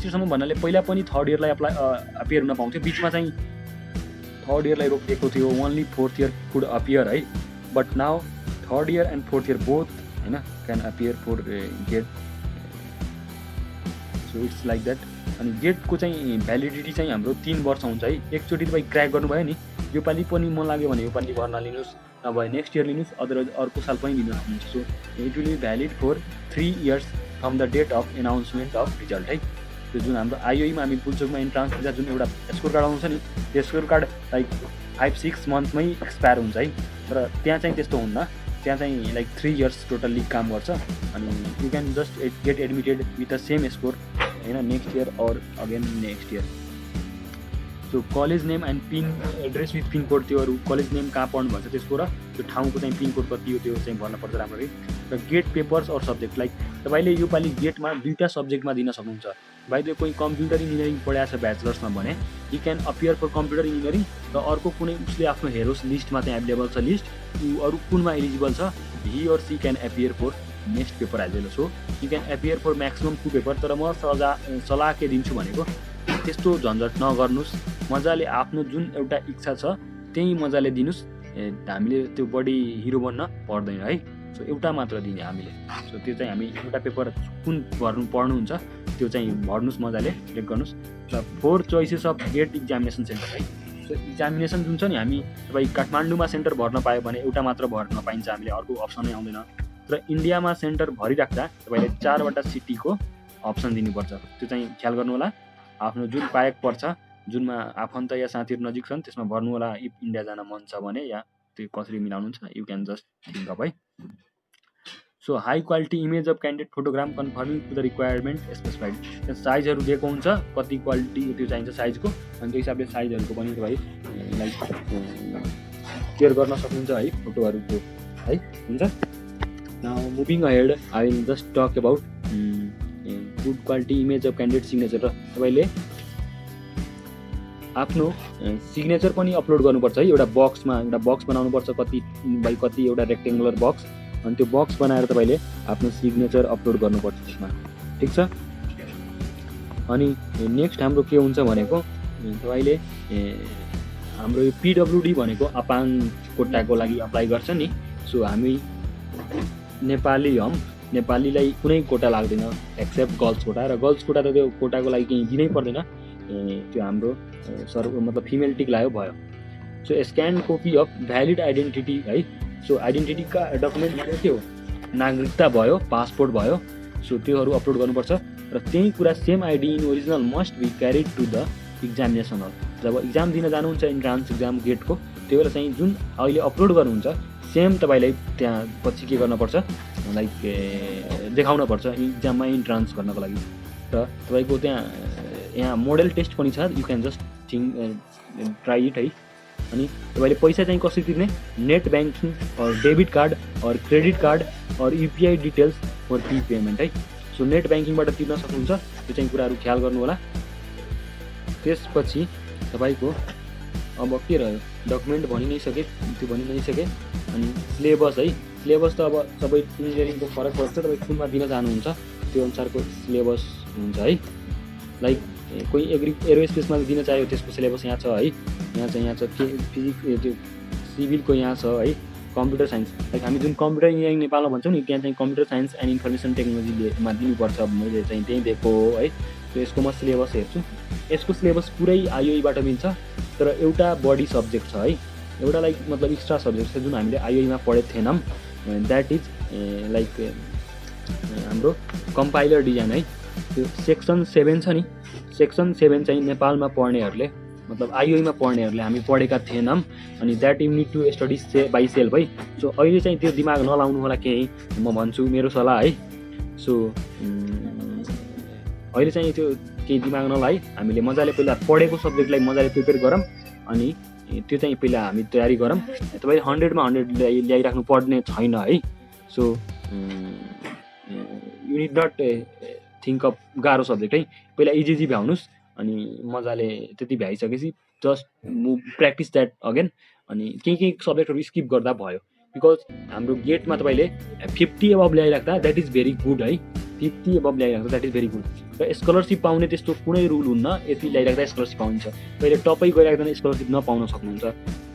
इयरसम्म भन्नाले पहिला पनि 3rd इयरलाई अपियर हुन पाउँथ्यो, बिचमा चाहिँ 3rd इयरलाई रोकिएको थियो, only 4th year could appear है। But now 3rd year and 4th year both होइन can appear for GATE. So it's like that. अनि गेटको चाहिँ भ्यालिडिटी चाहिँ हाम्रो 3 वर्ष हुन्छ है। एकचोटि तपाईँ क्र्याक गर्नुभयो नि, योपालि पनि मन लाग्यो भने योपालि भर्ना लिनुहोस्, नभए नेक्स्ट इयर लिनुहोस्, अदरवाइज अर्को साल पनि लिन सक्नुहुन्छ। So it will be valid for 3 years from the date of announcement of result है। त्यो जुन हाम्रो आइओईमा हामी पुल्चोकमा इन्ट्रान्स दिँदा जुन एउटा स्कोर कार्ड आउँछ नि, त्यो स्कोर कार्ड लाइक 5-6 मन्थमै एक्सपायर हुन्छ है। तर त्यहाँ चाहिँ त्यस्तो हुन्न, त्यहाँ चाहिँ लाइक 3 इयर्स टोटल्ली काम गर्छ। अनि you can just get admitted with the same score होइन next year or again next year. So college name and pin address with pin code, त्योहरू कलेज नेम कहाँ पढ्नु भन्छ त्यसको र त्यो ठाउँको चाहिँ पिन कोड कति हो त्यो चाहिँ भर्नुपर्छ राम्ररी। र GATE papers or subject, like तपाईँले योपालि गेटमा 2टा सब्जेक्टमा दिन सक्नुहुन्छ। बाइ द कोही कम्प्युटर इन्जिनियरिङ पढाएको छ ब्याचलर्समा भने यी can appear for computer engineering, र अर्को कुनै उसले आफ्नो हेरोस् लिस्टमा चाहिँ एभाइलेबल छ लिस्ट, अरू कुनमा एलिजिबल छ, he or she can appear for next paper as well. So you can appear for maximum 2 paper. तर म सल्लाह के दिन्छु भनेको त्यस्तो झन्झट नगर्नुहोस्, मजाले आफ्नो जुन एउटा इच्छा छ त्यही मजाले दिनुहोस्। हामीले त्यो बढी हिरो बन्न पर्दैन है। सो एउटा मात्र दिने हामीले। सो त्यो चाहिँ हामी एउटा पेपर कुन पढ्नुहुन्छ त्यो चाहिँ भर्नुहोस्, मजाले चेक गर्नुहोस्। र 4 choices of GATE examination centre है। सो इक्जामिनेसन जुन छ नि, हामी तपाईँ काठमाडौँमा सेन्टर भर्न पायो भने एउटा मात्र भर्न पाइन्छ, हामीले अर्को अप्सनै आउँदैन। र इन्डियामा सेन्टर भरिराख्दा तपाईँले 4वटा सिटीको अप्सन दिनुपर्छ। त्यो चाहिँ ख्याल गर्नु होला। आफ्नो जुन पाएक पर्छ, जुनमा आफन्त या साथीहरू नजिक छन् त्यसमा भर्नु होला। इफ इन्डिया जान मन छ भने या त्यो कसरी मिलाउनुहुन्छ, you can just think of है। So high quality image of candidate photogram confirming to the requirement specified, साइजहरू दिएको हुन्छ कति क्वालिटी त्यो चाहिन्छ साइजको, अनि त्यो हिसाबले साइजहरूको पनि तपाईँ लाइक केयर गर्न सक्नुहुन्छ है फोटोहरूको है। हुन्छ, now moving ahead I will just talk about good quality image of candidate signature. र तपाईँले आफ्नो सिग्नेचर पनि अपलोड गर्नुपर्छ है। एउटा बक्स बनाउनुपर्छ, कति बाइ कति एउटा रेक्टेङ्गुलर बक्स, अनि त्यो बक्स बनाएर तपाईँले आफ्नो सिग्नेचर अपलोड गर्नुपर्छ त्यसमा, ठिक छ। अनि नेक्स्ट हाम्रो के हुन्छ भनेको तपाईँले हाम्रो यो पिडब्लुडी भनेको अपाङ कोटाको लागि अप्लाई गर्छ नि। सो हामी नेपालीलाई कुनै कोटा लाग्दैन एक्सेप्ट गर्ल्स कोटा, र गर्ल्स कोटा त त्यो कोटाको लागि केही दिनै पर्दैन, त्यो हाम्रो मतलब फिमेल टिक लाग्यो भयो। So scan copy of valid identity है। सो आइडेन्टिटी डकुमेन्ट के हो, नागरिकता भयो, पासपोर्ट भयो, सो त्योहरू अपलोड गर्नुपर्छ। र त्यही कुरा same ID in original must be carried to the examination hall. जब इक्जाम दिन जानुहुन्छ इन्ट्रान्स इक्जाम गेटको, त्यो बेला चाहिँ जुन अहिले अपलोड गर्नुहुन्छ सेम तपाईँलाई त्यहाँ पछि के गर्नुपर्छ, लाइक देखाउनुपर्छ इक्जाममा इन्ट्रान्स गर्नको लागि। र तपाईँको यहाँ मोडल टेस्ट पनि छ, you can just try it है। अनि तपाईँले पैसा चाहिँ कसरी तिर्ने, net banking or debit card or credit card or UPI details for fee payment है। सो नेट ब्याङ्किङबाट तिर्न सक्नुहुन्छ, त्यो चाहिँ कुराहरू ख्याल गर्नु होला। त्यसपछि तपाईँको अब के रह्यो, डकुमेन्ट भनि नै सके, त्यो भनि नै सके। अनि सिलेबस है, सिलेबस त अब सबै इन्जिनियरिङको फरक पर्छ, तपाईँ कुनमा दिन चाहनुहुन्छ त्यो अनुसारको सिलेबस हुन्छ है। लाइक कोही एरोस्पेसमा दिन चाह्यो त्यसको सिलेबस यहाँ छ है, यहाँ छ के फिजिक्स त्यो सिभिलको यहाँ छ है, कम्प्युटर साइन्स। लाइक हामी जुन कम्प्युटर इन्जिनियरिङ नेपालमा भन्छौँ नि, त्यहाँ चाहिँ कम्प्युटर साइन्स एन्ड इन्फर्मेसन टेक्नोलोजीमा दिनुपर्छ, मैले चाहिँ त्यही दिएको हो है। त्यो यसको म सिलेबस हेर्छु, यसको सिलेबस पुरै आइओईबाट मिल्छ, तर एउटा बडी सब्जेक्ट छ है, एउटा लाइक मतलब एक्स्ट्रा सब्जेक्ट छ जुन हामीले आइओईमा पढेको थिएनौँ, द्याट इज लाइक हाम्रो कम्पाइलर डिजाइन है। त्यो सेक्सन 7 छ नि, सेक्सन 7 चाहिँ नेपालमा पढ्नेहरूले मतलब आइओईमा पढ्नेहरूले हामी पढेका थिएनौँ, अनि that you need to study by self है। सो अहिले चाहिँ त्यो दिमाग नलाउनु होला केही, म भन्छु मेरो सल्लाह है। सो अहिले चाहिँ त्यो केही दिमाग नलाइ हामीले मजाले पहिला पढेको सब्जेक्टलाई मजाले प्रिपेयर गरौँ, अनि त्यो चाहिँ पहिला हामी तयारी गरौँ। तपाईँले 100मा 100 ल्याइराख्नु पर्ने छैन है। So you need not think of गाह्रो सब्जेक्ट है, पहिला इजी भ्याउनुहोस्, अनि मजाले त्यति भ्याइसकेपछि जस्ट प्र्याक्टिस द्याट अगेन। अनि केही सब्जेक्टहरू स्किप गर्दा भयो, बिकज हाम्रो गेटमा तपाईँले 50 एबभ ल्याइराख्दा द्याट इज भेरी गुड है, 50 एबभ ल्याइराख्दा द्याट इज भेरी गुड। र स्कलरसिप पाउने त्यस्तो कुनै रुल हुन्न, यति ल्याइराख्दा स्कलरसिप पाउँछ, पहिले टपै गइराख्दैन स्कलरसिप नपाउन सक्नुहुन्छ।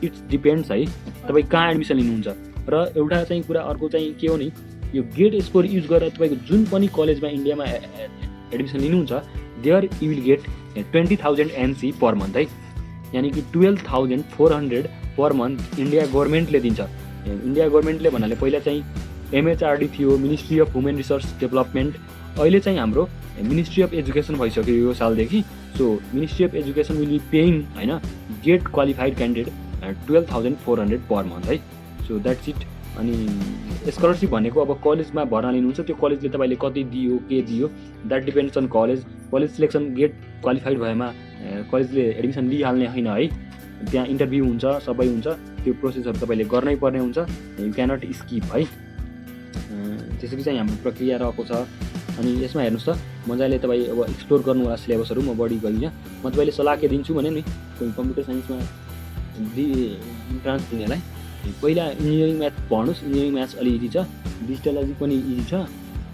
इट्स डिपेन्ड्स है तपाईँ कहाँ एडमिसन लिनुहुन्छ। र एउटा चाहिँ कुरा अर्को चाहिँ के हो नि, यो गेट स्कोर युज गरेर तपाईँको जुन पनि कलेजमा इन्डियामा एडमिसन लिनुहुन्छ, there you will get 20,000 NC per month है, यानि कि 12,400 पर मन्थ इन्डिया गभर्मेन्टले दिन्छ। इन्डिया गभर्मेन्टले भन्नाले पहिला चाहिँ MHRD थियो, ministry of human resource development, अहिले चाहिँ हाम्रो मिनिस्ट्री अफ एजुकेसन भइसक्यो यो सालदेखि। So ministry of education will be paying होइन GATE qualified candidate 12,400 per month है। So that's it. अनि स्कलरसिप भनेको अब कलेजमा भर्ना लिनुहुन्छ, त्यो कलेजले तपाईँले कति दियो के दियो that depends on college selection. GATE qualified भएमा कलेजले एडमिसन लिइहाल्ने होइन है, त्यहाँ इन्टरभ्यू हुन्छ, सबै हुन्छ, त्यो प्रोसेसहरू तपाईँले गर्नै पर्ने हुन्छ, यु क्यानट स्किप है। त्यसरी चाहिँ हाम्रो प्रक्रिया रहेको छ। अनि यसमा हेर्नुहोस् त मजाले तपाईँ अब एक्सप्लोर गर्नु होला सिलेबसहरू, म बढी गइनँ, म तपाईँले सल्लाह के दिन्छु भने नि, कोही कम्प्युटर साइन्समा इन्ट्रान्स दिनेलाई पहिला इन्जिनियरिङ म्याथ पढ्नुहोस्, इन्जिनियरिङ म्याथ्स अलि इजी छ, डिजिटलोजी पनि इजी छ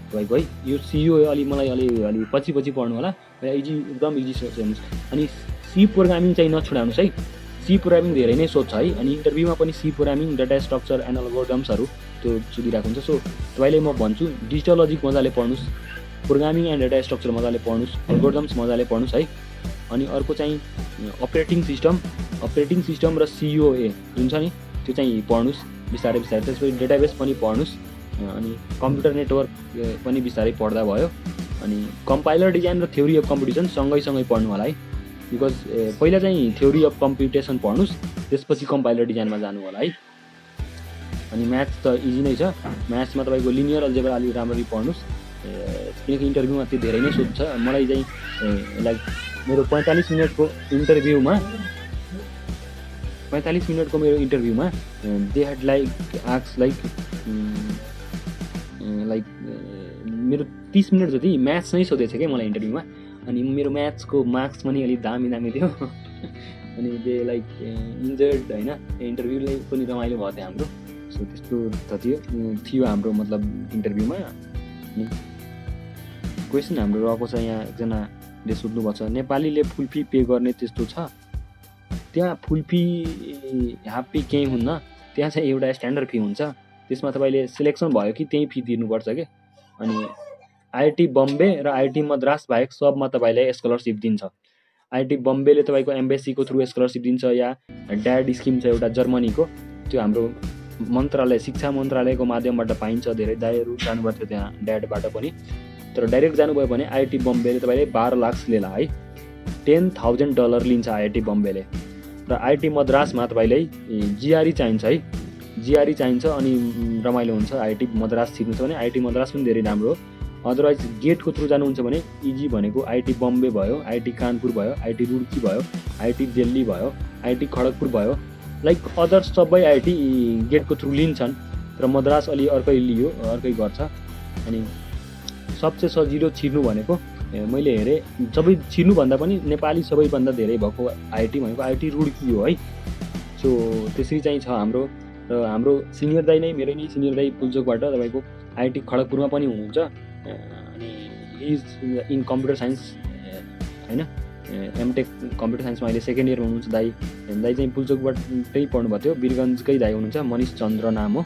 तपाईँको है। यो सिओ अलि मलाई अलि पछि पढ्नु होला, पहिला इजी एकदम इजी हेर्नुहोस्। अनि सी प्रोग्रामिङ चाहिँ नछोडाउनुहोस् है, सी प्रोग्रामिङ धेरै नै सोध्छ है, अनि इन्टरभ्यूमा पनि C programming, data structure and एल्गोरिदम्सहरू त्यो सोधिरहेको हुन्छ। सो तपाईँले म भन्छु डिजिटलोजी मजाले पढ्नुहोस्, प्रोग्रामिङ एन्ड डाटा स्ट्रक्चर मजाले पढ्नुहोस्, एल्गोरिदम्स मजाले पढ्नुहोस् है। अनि अर्को चाहिँ अपरेटिङ सिस्टम र COA जुन छ नि त्यो चाहिँ पढ्नुहोस् बिस्तारै। त्यसपछि डेटाबेस पनि पढ्नुहोस्, अनि कम्प्युटर नेटवर्क पनि बिस्तारै पढ्दा भयो। अनि कम्पाइलर डिजाइन र थ्योरी अफ कम्पिटिसन सँगै पढ्नु होला है, बिकज पहिला चाहिँ थ्योरी अफ कम्पिटिसन पढ्नुहोस्, त्यसपछि कम्पाइलर डिजाइनमा जानु होला है। अनि म्याथ्स त इजी नै छ, म्याथ्समा तपाईँको लिनियर अल्जेब्रा अलिक राम्ररी पढ्नुहोस्, किनकि इन्टरभ्यूमा त्यो धेरै नै सोध्छ। मलाई चाहिँ लाइक मेरो 45 मिनटको इन्टरभ्यूमा they had like ask like मेरो 30 मिनट जति म्याथ्स नै सोधेको छ क्या मलाई इन्टरभ्यूमा। अनि मेरो म्याथ्सको मार्क्स पनि अलिक दामी थियो अनि दे लाइक इन्जर्ड होइन, इन्टरभ्यूले पनि रमाइलो भएको थियो हाम्रो। सो त्यस्तो त थियो हाम्रो मतलब इन्टरभ्यूमा। अनि क्वेसन हाम्रो रहेको छ, यहाँ एकजनाले सोध्नुभएको छ नेपालीले फुल फी पे गर्ने त्यस्तो छ? त्यहाँ फुल फी हाफ फी केही हुन्न, त्यहाँ चाहिँ एउटा स्ट्यान्डर्ड फी हुन्छ, त्यसमा तपाईँले सिलेक्सन भयो कि त्यही फी तिर्नुपर्छ क्या। अनि IIT बम्बे र IIT मद्रास बाहेक सबमा तपाईँलाई स्कलरसिप दिन्छ। IIT बम्बेले तपाईँको एम्बेसीको थ्रु स्कलरसिप दिन्छ, या ड्याड स्किम छ एउटा जर्मनीको, त्यो हाम्रो मन्त्रालय शिक्षा मन्त्रालयको माध्यमबाट पाइन्छ। धेरै दाइहरू जानुभएको थियो त्यहाँ ड्याडबाट पनि, तर डाइरेक्ट जानुभयो भने IIT बम्बेले तपाईँले 12 लाख लिएला है, $10,000 लिन्छ IIT बम्बेले। र IIT मद्रासमा तपाईँलाई GRE चाहिन्छ है, GRE चाहिन्छ, अनि रमाइलो हुन्छ। IIT मद्रास सिक्नु छ भने IIT मद्रास पनि धेरै राम्रो हो। अदरवाइज गेटको थ्रु जानुहुन्छ भने इजी भनेको IIT बम्बे भयो, IIT कानपुर भयो, IIT रुड्की भयो, IIT दिल्ली भयो, IIT खडगपुर भयो, लाइक अदर सबै IIT गेटको थ्रु लिन्छन्, र मद्रास अलि अर्कै गर्छ। अनि सबसे सजिलो छिर्नु भनेको मैले हेरेँ सबै छिर्नुभन्दा पनि नेपाली सबैभन्दा धेरै भएको आइआइटी भनेको आइआइटी रुड्की हो है। सो त्यसरी चाहिँ छ हाम्रो। र हाम्रो सिनियर दाइ नै मेरो नै सिनियर दाइ पुल्चोकबाट तपाईँको आइआइटी खडगपुरमा पनि हुनुहुन्छ। अनि he is in computer science होइन, एमटेक कम्प्युटर साइन्समा अहिले सेकेन्ड इयरमा हुनुहुन्छ दाइ। दाइ चाहिँ पुल्चोकबाटै पढ्नुभएको थियो, वीरगन्जकै दाइ हुनुहुन्छ, मनिष चन्द्र नाम हो।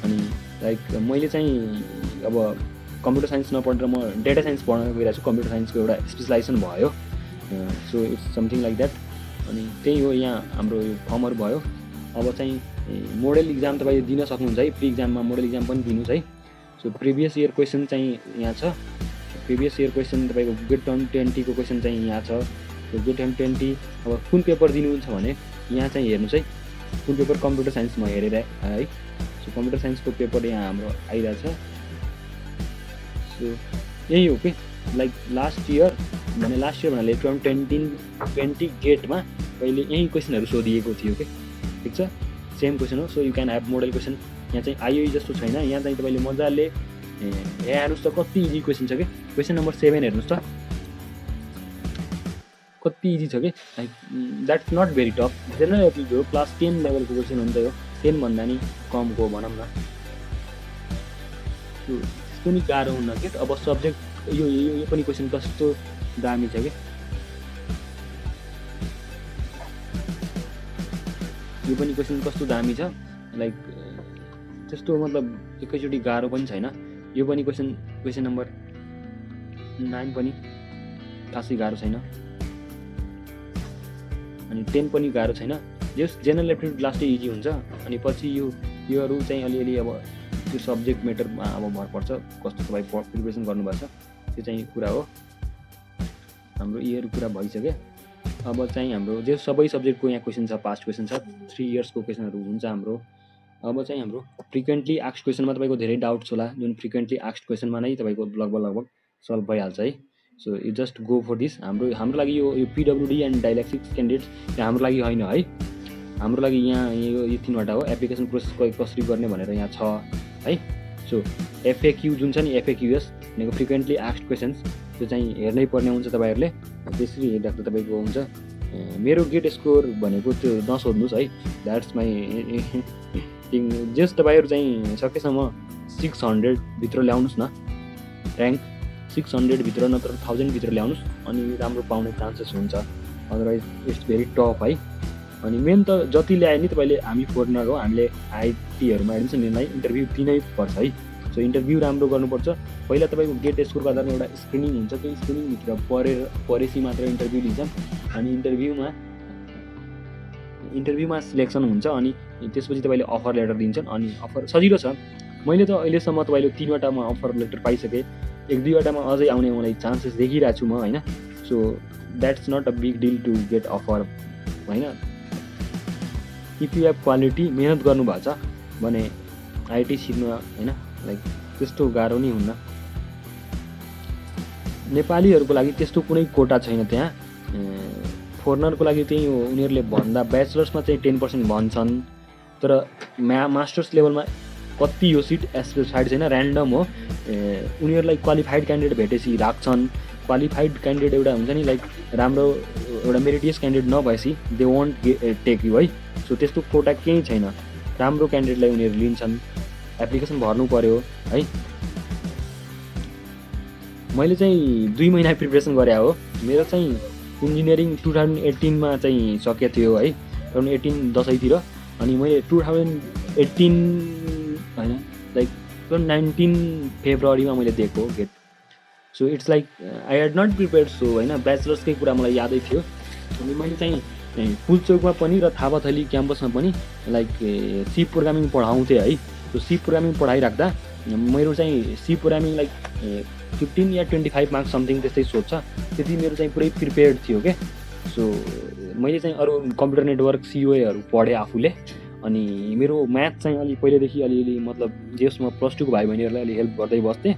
अनि लाइक मैले चाहिँ अब कम्प्युटर साइन्स नपढेर म डेटा साइन्स पढ्न गइरहेको छु, कम्प्युटर साइन्सको एउटा स्पेसलाइजेसन भयो। So it's something like that. अनि त्यही हो, यहाँ हाम्रो फर्महरू भयो। अब चाहिँ मोडल इक्जाम तपाईँले दिन सक्नुहुन्छ है, प्री इक्जाममा मोडल इक्जाम पनि दिनुहोस् है। सो प्रिभियस इयर क्वेसन चाहिँ यहाँ छ। प्रिभियस इयर क्वेसन तपाईँको गेट 2020 को क्वेसन चाहिँ यहाँ छ। गेट 2020 अब कुन पेपर दिनुहुन्छ भने यहाँ चाहिँ हेर्नुहोस् है, कुन पेपर कम्प्युटर साइन्समा हेरेर है। सो कम्प्युटर साइन्सको पेपर यहाँ हाम्रो आइरहेछ। सो यही हो कि लाइक लास्ट इयर भन्नाले 2020 गेटमा पहिले यही क्वेसनहरू सोधिएको थियो कि, ठिक छ, सेम क्वेसन हो। So you can have model question. यहाँ चाहिँ आइओई जस्तो छैन, यहाँ चाहिँ तपाईँले मजाले हेर्नुहोस् त कति इजी क्वेसन छ कि। क्वेसन नम्बर 7 हेर्नुहोस् त कति इजी छ कि, like that's not very tough. General aptitude हो, क्लास 10 लेभलको क्वेसन हुन्छ यो, 10 भन्दा नि कमको भनौँ न। त्यस्तो नि गाह्रो हुन्न कि। अब सब्जेक्ट यो पनि क्वेसन कस्तो दामी छ कि, यो पनि क्वेसन कस्तो दामी छ, लाइक त्यस्तो मतलब एकैचोटि गाह्रो पनि छैन। यो पनि क्वेसन नम्बर 9 पनि खासै गाह्रो छैन, अनि 10 पनि गाह्रो छैन। जस जेनरल एप्टिट्युड लास्टै इजी हुन्छ, अनि पछि योहरू चाहिँ अलिअलि अब त्यो सब्जेक्ट म्याटरमा अब भर पर्छ, कस्तो तपाईँ प्रिपरेसन गर्नुपर्छ त्यो चाहिँ कुरा हो। हाम्रो यीहरू कुरा भइसक्यो। अब चाहिँ हाम्रो जो सबै सब्जेक्टको यहाँ क्वेसन छ, पास्ट क्वेसन छ, 3 इयर्सको क्वेसनहरू हुन्छ हाम्रो। अब चाहिँ हाम्रो फ्रिक्वेन्टली आस्क्ड क्वेसनमा तपाईँको धेरै डाउट्स होला, जुन फ्रिक्वेन्टली आस्क्ड क्वेसनमा नै तपाईँको लगभग सल्भ भइहाल्छ है। So you just go for this. हाम्रो लागि यो पिडब्लुडी एन्ड डाइलेक्ट्रिक्स क्यान्डिडेट्स हाम्रो लागि होइन है, हाम्रो लागि यहाँ यो 3वटा हो। एप्लिकेसन प्रोसेस कसरी गर्ने भनेर यहाँ छ है। सो एफएक्यू जुन छ नि, एफएक्यूएस भनेको फ्रिक्वेन्टली आस्क्ड क्वेसन्स, त्यो चाहिँ हेर्नै पर्ने हुन्छ तपाईँहरूले। त्यसरी हेर्दा त तपाईँको हुन्छ। मेरो गेट स्कोर भनेको त्यो नसोध्नुहोस् है, द्याट्स माई थिङ। जस तपाईँहरू चाहिँ सकेसम्म 600 भित्र ल्याउनुहोस् न, ऱ्याङ्क 600 भित्र नत्र 1000 भित्र ल्याउनुहोस्, अनि राम्रो पाउने चान्सेस हुन्छ। अदरवाइज इट्स भेरी टफ है। अनि मेन त जति ल्याए नि तपाईँले, हामी फोरेनर हो, हामीले आइटीहरूमा एडमिसन लिनलाई इन्टरभ्यू दिनै पर्छ है। सो इन्टरभ्यू राम्रो गर्नुपर्छ। पहिला तपाईँको गेट स्कोरको आधारमा एउटा स्क्रिनिङ हुन्छ, त्यो स्क्रिनिङभित्र परेपछि मात्र इन्टरभ्यू लिन्छन्, अनि इन्टरभ्यूमा सिलेक्सन हुन्छ, अनि त्यसपछि तपाईँले अफर लेटर दिन्छन्। अनि अफर सजिलो छ, मैले त अहिलेसम्म तपाईँले 3वटामा अफर लेटर पाइसकेँ, 1-2वटामा अझै आउने मलाई चान्सेस देखिरहेको छु म होइन। So that's not a big deal to get offer होइन। इफ यु हेभ क्वालिटी, मेहनत गर्नुभएको छ भने आइटी सिक्नु होइन, लाइक त्यस्तो गाह्रो नै हुन्न। नेपालीहरूको लागि त्यस्तो कुनै कोटा छैन त्यहाँ, फोरेनरको लागि त्यही हो। उनीहरूले भन्दा ब्याचलर्समा चाहिँ 10% भन्छन्, तर मास्टर्स लेभलमा कति यो सिट स्पेसिफाइड छैन, ऱ्यान्डम हो। उनीहरूलाई क्वालिफाइड क्यान्डिडेट भेटेपछि राख्छन्। क्वालिफाइड क्यान्डिडेट एउटा हुन्छ नि, लाइक राम्रो एउटा मेरिटियस क्यान्डिडेट नभएपछि दे वन्ट टेक यु है। सो त्यस्तो कोटा केही छैन, राम्रो क्यान्डिडेटलाई उनीहरू लिन्छन्। एप्लिकेसन भर्नु पऱ्यो है। मैले चाहिँ 2 महिना प्रिपरेसन गरे हो। मेरो चाहिँ इन्जिनियरिङ 2018मा चाहिँ सकेको थियो है, 2018 दसैँतिर। अनि मैले 2018 होइन, लाइक 2019 फेब्रुअरीमा मैले दिएको GATE. So it's like I had not prepared. So होइन, ब्याचलर्सकै कुरा मलाई यादै थियो। अनि मैले चाहिँ पुल्चोकमा पनि र थापाथली क्याम्पसमा पनि लाइक सी प्रोग्रामिङ पढाउँथेँ है। सो सी प्रोग्रामिङ पढाइराख्दा मेरो चाहिँ सी प्रोग्रामिङ लाइक 15 या 25 मार्क्स समथिङ त्यस्तै सोध्छ, त्यति मेरो चाहिँ पुरै प्रिपेयर्ड थियो क्या। सो मैले चाहिँ अरू कम्प्युटर नेटवर्क सिओएहरू पढेँ आफूले। अनि मेरो म्याथ चाहिँ पहिल्यैदेखि अलिअलि मतलब जसमा +2 को भाइ बहिनीहरूलाई अलि हेल्प गर्दै बस्थेँ,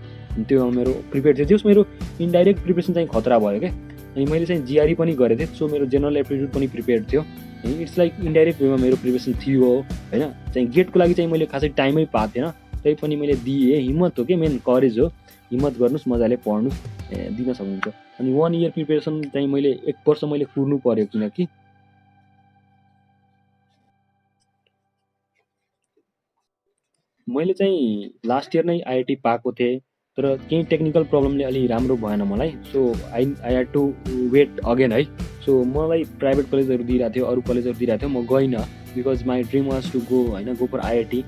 त्यो मेरो प्रिपेयर थियो। जस मेरो इन्डाइरेक्ट प्रिपरेसन चाहिँ खतरा भयो क्या। अनि मैले चाहिँ जिआरई पनि गरेको थिएँ, सो मेरो जेनरल एप्टिट्युड पनि प्रिपेयर्ड थियो। इट्स लाइक इन्डाइरेक्ट वेमा मेरो प्रिपरेसन थियो होइन। चाहिँ गेटको लागि चाहिँ मैले खासै टाइमै पाएको थिएन, तै पनि मैले दिएँ। हिम्मत हो कि, मेन करेज हो। हिम्मत गर्नुहोस्, मजाले पढ्नुहोस् दिन सक्नुहुन्छ। अनि 1 इयर प्रिपेरेसन चाहिँ मैले 1 वर्ष मैले कुर्नु पर्यो, किनकि मैले चाहिँ लास्ट इयर नै आइआइटी पाएको थिएँ, तर केही टेक्निकल प्रब्लमले अलि राम्रो भएन मलाई। So I had to wait again है। सो मलाई प्राइभेट कलेजहरू दिइरहेको थियो, अरू कलेजहरू दिइरहेको थियो, म गइनँ because my dream was to go होइन, गो फर आइआइटी।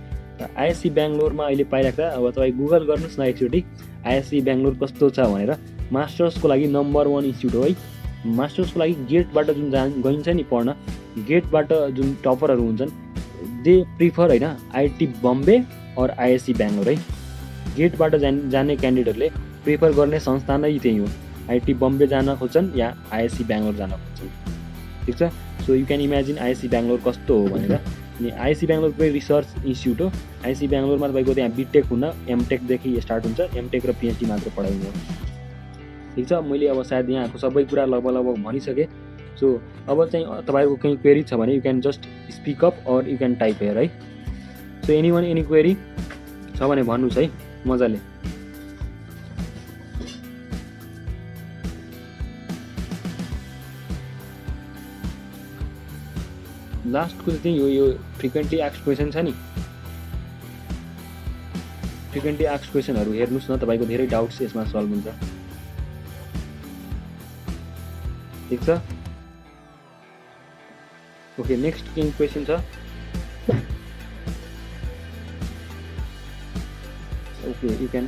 आइएससी बेङ्गलोरमा अहिले पाइराख्दा अब तपाईँ गुगल गर्नुहोस् न एकचोटि आइएससी बेङ्गलोर कस्तो छ भनेर। मास्टर्सको लागि नम्बर 1 इन्स्टिट्युट हो है। मास्टर्सको लागि गेटबाट जुन गइन्छ नि पढ्न, गेटबाट जुन टपरहरू हुन्छन् दे प्रिफर होइन आइआइटी बम्बे और आइएससी बेङ्गलोर है। गेटबाट जाने क्यान्डिडेटहरूले प्रिफर गर्ने संस्थान नै त्यही हो। आइआइटी बम्बे जान खोज्छन् या आइएससी बेङ्गलोर जान खोज्छन्, ठिक छ। So you can imagine ISC Bangalore कस्तो हो भनेर। अनि आइएससी बेङ्गलोर पुरै रिसर्च इन्स्टिट्युट हो। आइएससी बेङ्गलोरमा तपाईँको त्यहाँ बिटेक हुन्न, एमटेकदेखि स्टार्ट हुन्छ, एमटेक र पिएचडी मात्र पढाइने हो, ठिक छ। मैले अब सायद यहाँको सबै कुरा लगभग भनिसकेँ। सो अब चाहिँ तपाईँको केही क्वेरी छ भने you can just speak up और यु क्यान टाइप हेयर है। सो एनी क्वेरी छ भने भन्नुहोस् है मजाले। लास्टको चाहिँ यो फ्रिक्वेन्टली आस्क्ड क्वेसन छ नि, फ्रिक्वेन्टली आस्क्ड क्वेसनहरू हेर्नुहोस् न, तपाईँको धेरै डाउट्स यसमा सल्भ हुन्छ, ठिक छ। ओके, नेक्स्ट केही क्वेसन छ? ओके, यु क्यान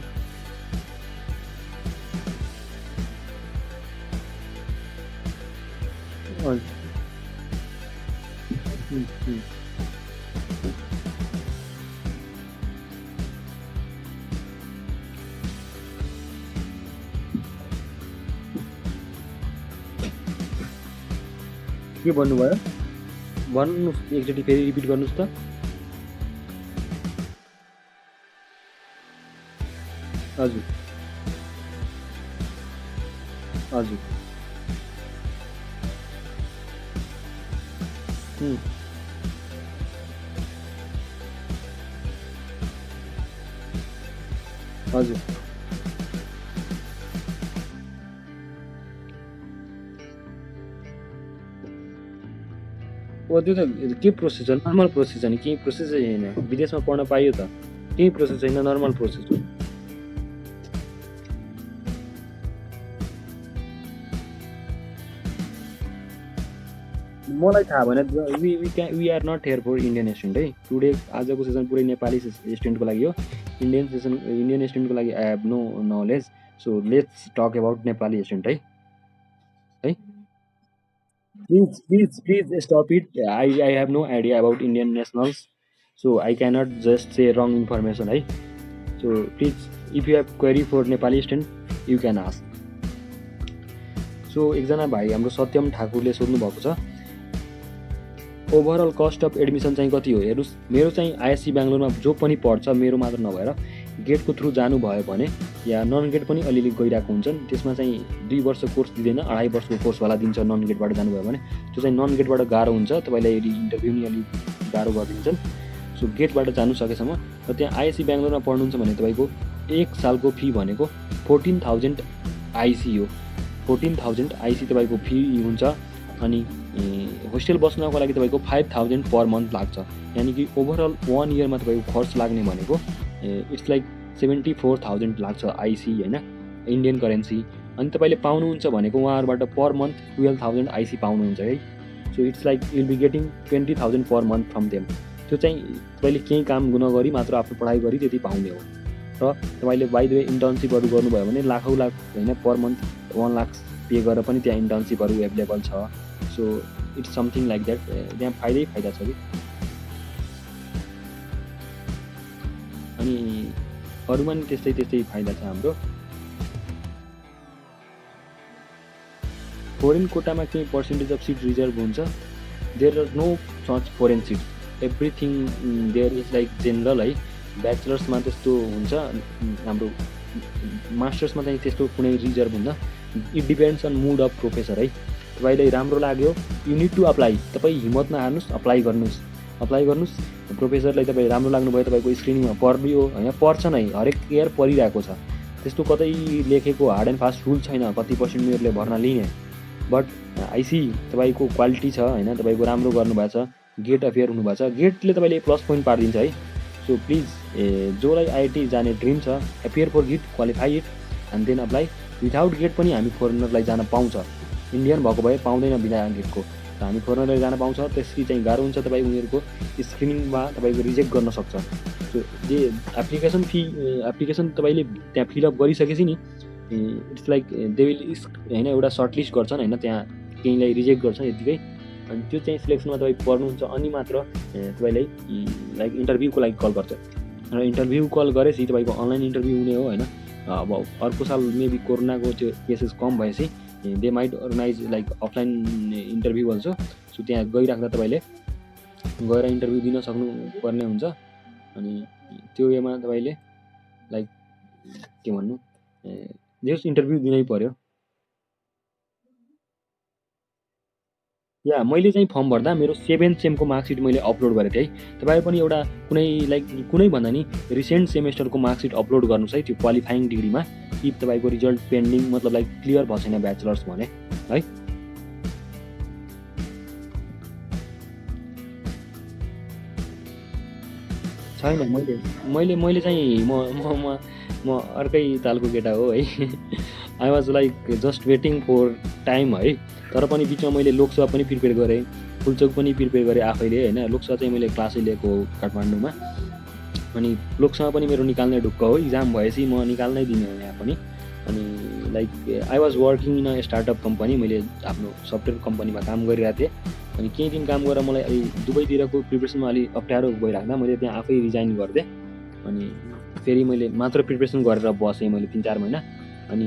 के भन्नुभयो? भन्नुहोस् एकचोटि फेरि रिपिट गर्नुहोस् त। हजुर हजुर हजुर त्यो त के प्रोसेस हो? नर्मल प्रोसेस हो नि, केही प्रोसेस छैन। विदेशमा पढ्न पाइयो त, केही प्रोसेस छैन, नर्मल प्रोसेस हो। मलाई थाहा भएन। We are not here for Indian student है। टुडे आजको सेसन पुरै नेपाली स्टुडेन्टको लागि हो। इन्डियन स्टुडेन्टको लागि I have no knowledge. So let's talk about Nepali student है। Please stop it. I have no idea about Indian nationals, so I cannot just say wrong information है। So please if you have query for Nepali student you can ask. So एकजना भाइ हाम्रो सत्यम ठाकुरले सोध्नु भएको छ, overall cost of admission चाहिँ कति हो? हेर्नुहोस्, मेरो चाहिँ आइएससी बेङ्गलोरमा जो पनि पढ्छ, मेरो मात्र नभएर गेटको थ्रु जानुभयो भने या नन गेट पनि अलिअलि गइरहेको हुन्छन्, त्यसमा चाहिँ 2 वर्ष कोर्स दिँदैन, 2.5 वर्षको कोर्सवाला दिन्छ नन गेटबाट जानुभयो भने। त्यो चाहिँ नन गेटबाट गाह्रो हुन्छ, तपाईँलाई यदि इन्टरभ्यू नि अलिक गाह्रो गरिदिन्छन्। सो गेटबाट जानु सकेसम्म। र त्यहाँ आइएससी बेङ्गलोरमा पढ्नुहुन्छ भने तपाईँको 1 सालको फी भनेको 14,000 आइसी हो। 14,000 आइसी तपाईँको फी हुन्छ। अनि होस्टेल बस्नको लागि तपाईँको 5,000 पर मन्थ लाग्छ। यानि कि ओभरअल 1 इयरमा तपाईँको खर्च लाग्ने भनेको इट्स लाइक 74,000 लाग्छ आइसी होइन, इन्डियन करेन्सी। अनि तपाईँले पाउनुहुन्छ भनेको उहाँहरूबाट पर मन्थ 12,000 आइसी पाउनुहुन्छ है। So it's like you'll be getting 20,000 per month from them. त्यो चाहिँ तपाईँले केही काम नगरी मात्र आफ्नो पढाइ गरी त्यति पाउने हो। र तपाईँले बाइ द वे इन्टर्नसिपहरू गर्नुभयो भने लाखौँ लाख होइन, पर मन्थ 1 लाख पे गरेर पनि त्यहाँ इन्टर्नसिपहरू एभाइलेबल छ। So it's something like that. त्यहाँ फाइदा छ कि। अनि अरूमा नि त्यस्तै फाइदा छ हाम्रो। फोरेन कोटामा केही पर्सेन्टेज अफ सिट रिजर्भ हुन्छ। There are no such foreign seat, everything there is like general है। ब्याचलर्समा त्यस्तो हुन्छ, हाम्रो मास्टर्समा चाहिँ त्यस्तो कुनै रिजर्भ हुन्न। It depends on mood of professor है। तपाईँलाई राम्रो लाग्यो यु निड टु अप्लाई। तपाईँ हिम्मत नहार्नुहोस्, अप्लाई गर्नुहोस्। प्रोफेसरलाई तपाईँ राम्रो लाग्नुभयो, तपाईँको स्क्रिनिङमा पढ्यो होइन, पर्छ नै, हरेक इयर परिरहेको छ। त्यस्तो कतै लेखेको हार्ड एन्ड फास्ट रुल छैन कति पर्सेन्ट उनीहरूले भर्ना लिने। बट आइसी तपाईँको क्वालिटी छ होइन, तपाईँको राम्रो गर्नुभएको छ, गेट अफेयर हुनुभएको छ, गेटले तपाईँले प्लस पोइन्ट पारिदिन्छ है। सो प्लिज जोलाई आइआइटी जाने ड्रिम छ, appear for GATE, qualify it and then apply. Without GATE पनि हामी फोरेनरलाई जान पाउँछ, इन्डियन भएको भए पाउँदैन बिना गेटको, र हामी फोरेनरलाई जान पाउँछ। त्यसरी चाहिँ गाह्रो हुन्छ, तपाईँ उनीहरूको स्क्रिनिङमा तपाईँको रिजेक्ट गर्न सक्छ। सो जे एप्लिकेसन तपाईँले त्यहाँ फिलअप गरिसकेपछि नि इट्स लाइक दे विल होइन एउटा सर्टलिस्ट गर्छन् होइन, त्यहाँ केहीलाई रिजेक्ट गर्छन् यतिकै, अनि त्यो चाहिँ सिलेक्सनमा तपाईँ पर्नुहुन्छ अनि मात्र तपाईँलाई लाइक इन्टरभ्यूको लागि कल गर्छ। र इन्टरभ्यू कल गरेपछि तपाईँको अनलाइन इन्टरभ्यू हुने हो होइन। अब अर्को साल मेबी कोरोनाको त्यो केसेस कम भएपछि they might organise like offline interview भन्छ। सो त्यहाँ गइराख्दा तपाईँले गएर इन्टरभ्यू दिन सक्नुपर्ने हुन्छ, अनि त्यो वेमा तपाईँले लाइक के भन्नु जस इन्टरभ्यू दिनै पर्यो। या मैले चाहिँ फर्म भर्दा मेरो 7th सेमको मार्कसिट मैले अपलोड गरेको थिएँ है। तपाईँ पनि एउटा कुनै लाइक कुनै भन्दा नि रिसेन्ट सेमेस्टरको मार्कसिट अपलोड गर्नुहोस् है त्यो क्वालिफाइङ डिग्रीमा, कि तपाईँको रिजल्ट पेन्डिङ मतलब लाइक क्लियर भएको छैन ब्याचलर्स भने है। छैन मैले चाहिँ म अर्कै तालको केटा हो है। I was like just waiting for time है। तर पनि बिचमा मैले लोकसभा पनि प्रिपेयर गरेँ, फुलचोक पनि प्रिपेयर गरेँ आफैले होइन। लोकसभा चाहिँ मैले क्लासै लिएको काठमाडौँमा, अनि लोकसभा पनि मेरो निकाल्ने ढुक्क हो, इक्जाम भएपछि म निकाल्नै दिने हो यहाँ पनि। अनि like I was working in a startup company, मैले आफ्नो सफ्टवेयर कम्पनीमा काम गरिरहेको थिएँ। अनि केही दिन काम गरेर मलाई अलि दुबईतिरको प्रिपरेसनमा अलिक अप्ठ्यारो भइराख्दा मैले त्यहाँ आफै रिजाइन गरिदिएँ। अनि फेरि मैले मात्र प्रिपरेसन गरेर बसेँ मैले 3-4 महिना। अनि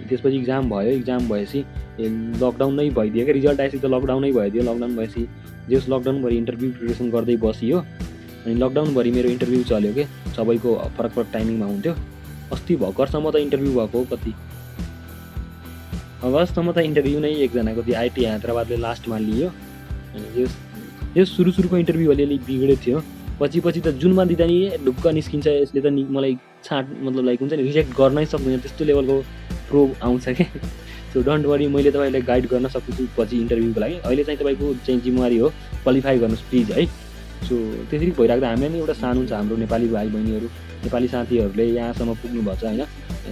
त्यसपछि इक्जाम भयो, इक्जाम भएपछि लकडाउन नै भइदियो क्या, रिजल्ट आएपछि त लकडाउनै भइदियो। लकडाउन भएपछि जस लकडाउनभरि इन्टरभ्यू प्रिपरेसन गर्दै बसियो, अनि लकडाउनभरि मेरो इन्टरभ्यू चल्यो क्या, सबैको फरक फरक टाइमिङमा हुन्थ्यो। अस्ति भर्खरसम्म त इन्टरभ्यू भएको कति अगस्तसम्म त इन्टरभ्यू नै एकजनाको थियो, आइटी हैदराबादले लास्टमा लियो। अनि यो सुरुको इन्टरभ्यू अलिअलि बिग्रेको थियो, पछि त जुनमा दिँदा नि ढुक्क निस्किन्छ यसले त मलाई मतलब लाइक हुन्छ नि रिजेक्ट गर्नै सक्दैन, त्यस्तो लेभलको प्रो आउँछ क्या। सो डोन्ट वरी, मैले तपाईँलाई गाइड गर्न सक्छु पछि इन्टरभ्यूको लागि। अहिले चाहिँ तपाईँको चाहिँ जिम्मेवारी हो क्वालिफाई गर्नुहोस् प्लिज है। सो त्यसरी भइराख्दा हामीलाई नि एउटा सानो छ, हाम्रो नेपाली भाइ बहिनीहरू नेपाली साथीहरूले यहाँसम्म पुग्नु भएको छ होइन।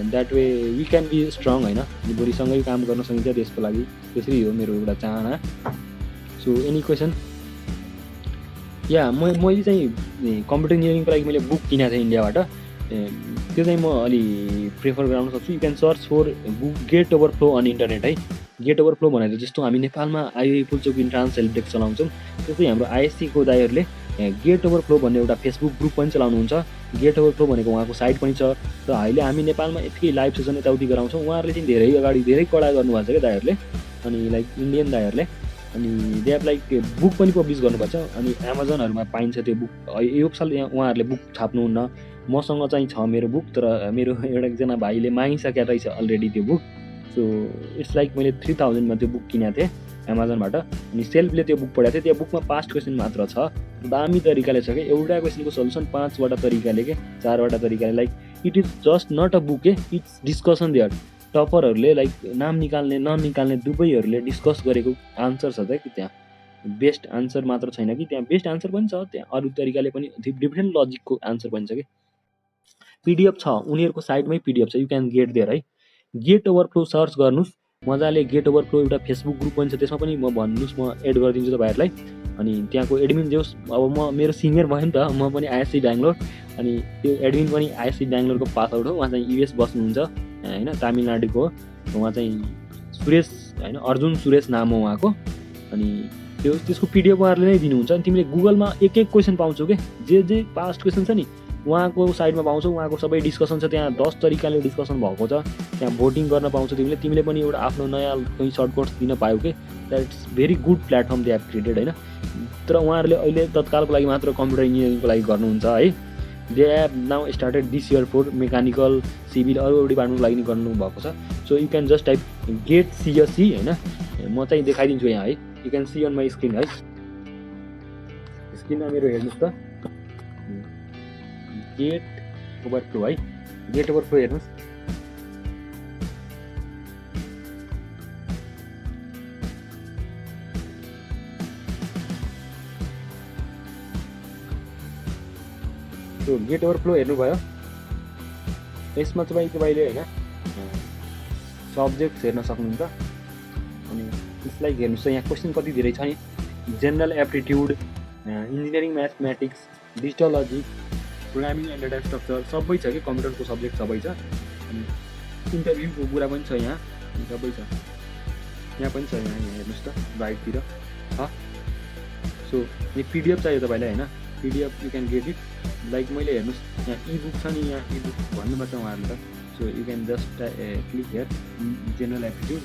That way we can be strong होइन, भोलिसँगै काम गर्न सकिन्छ देशको लागि। त्यसरी हो मेरो एउटा चाहना। So any question? या मैले चाहिँ कम्प्युटर इन्जिनियरिङको लागि मैले बुक किनेको थिएँ इन्डियाबाट, त्यो चाहिँ म अलि प्रेफर गराउन सक्छु। You can search for book GATE Overflow on internet है। गेट ओभरफ्लो भनेर जस्तो हामी नेपालमा IIT Pulchowk entrance help desk चलाउँछौँ, त्यस्तै हाम्रो आइएससीको दाइहरूले गेट ओभरफ्लो भन्ने एउटा फेसबुक ग्रुप पनि चलाउनुहुन्छ। गेट ओभरफ्लो भनेको उहाँको साइट पनि छ, र अहिले हामी नेपालमा यतिकै लाइभ सेसन यताउति गराउँछौँ। उहाँहरूले चाहिँ धेरै अगाडि धेरै कडा गर्नुभएको छ क्या दाइहरूले, अनि लाइक इन्डियन दाइहरूले। अनि दे हेभ लाइक बुक पनि पब्लिस गर्नुपर्छ, अनि एमाजनहरूमा पाइन्छ त्यो बुक। यो साल उहाँहरूले बुक छाप्नुहुन्न, मसँग चाहिँ छ मेरो बुक, तर मेरो एकजना भाइले मागिसकेको रहेछ अलरेडी त्यो बुक। सो इट्स लाइक मैले 3000मा त्यो बुक किनेको थिएँ एमाजनबाट, अनि सेल्फले त्यो बुक पढाएको थिएँ। त्यो बुकमा पास्ट क्वेसन मात्र छ, दामी तरिकाले छ क्या, एउटा क्वेसनको सल्युसन 5वटा तरिकाले के 4वटा तरिकाले। Like it is just not a book it's discussion there. टपरहरूले लाइक नाम निकाल्ने ननिकाल्ने दुवैहरूले डिस्कस गरेको आन्सर छ त कि त्यहाँ, बेस्ट आन्सर मात्र छैन कि त्यहाँ, बेस्ट आन्सर पनि छ त्यहाँ, अरू तरिकाले पनि डिफ्रेन्ट लजिकको आन्सर पनि छ कि। पिडिएफ छ उनीहरूको साइटमै, पिडिएफ छ, यु क्यान गेट देयर है। गेट ओभरफ्लो सर्च गर्नुहोस् मजाले। गेट ओभरफ्लो एउटा फेसबुक ग्रुप पनि छ, त्यसमा पनि म भन्नुहोस् म एड गरिदिन्छु तपाईँहरूलाई। अनि त्यहाँको एडमिन जोस्, अब म मेरो सिनियर भयो नि त, म पनि आइएससी बेङ्गलोर, अनि त्यो एडमिन पनि आइएससी बेङ्गलोरको पास आउट हो। उहाँ चाहिँ युएस बस्नुहुन्छ होइन, तामिलनाडुको हो। उहाँ चाहिँ सुरेश होइन, अर्जुन सुरेश नाम हो उहाँको। अनि त्यसको पिडिएफ उहाँहरूले नै दिनुहुन्छ। अनि तिमीले गुगलमा एक क्वेसन पाउँछौ क्या, जे पास्ट क्वेसन छ नि उहाँको साइडमा पाउँछौ। उहाँको सबै डिस्कसन छ त्यहाँ, 10 तरिकाले डिस्कसन भएको छ त्यहाँ, भोटिङ गर्न पाउँछौ तिमीले पनि एउटा आफ्नो नयाँ कहीँ सर्टकट्स दिन पायौ कि। That's very good platform they have created होइन। तर उहाँहरूले अहिले तत्कालको लागि मात्र कम्प्युटर इन्जिनियरिङको लागि गर्नुहुन्छ है। They have now started this year for mechanical, civil, अरू डिपार्टमेन्टको लागि गर्नुभएको छ। So you can just type GATE CSC होइन, म चाहिँ देखाइदिन्छु यहाँ है। You can see on my screen है, स्क्रिनमा मेरो हेर्नुहोस् त, गेट ओभरफ्लो है। गेट ओभरफ्लो हेर्नुहोस्, सो गेट ओभरफ्लो हेर्नुभयो, यसमा चाहिँ तपाईँले होइन सब्जेक्ट्स हेर्न सक्नुहुन्छ। अनि यसलाई हेर्नुहोस् त यहाँ क्वेसन कति धेरै छ नि, general aptitude, engineering mathematics, digital logic, programming and data structure सबै छ कि कम्प्युटरको सब्जेक्ट सबै छ। अनि इन्टरभ्यूको कुरा पनि छ यहाँ, सबै छ यहाँ पनि छ, यहाँ हेर्नुहोस् त राइटतिर छ। सो यो पिडिएफ चाहियो तपाईँलाई होइन, PDF you can get it. Like मैले हेर्नुहोस् यहाँ इबुक छ नि, यहाँ इबुक भन्नुपर्छ उहाँहरूले त। So you can just click here general aptitude,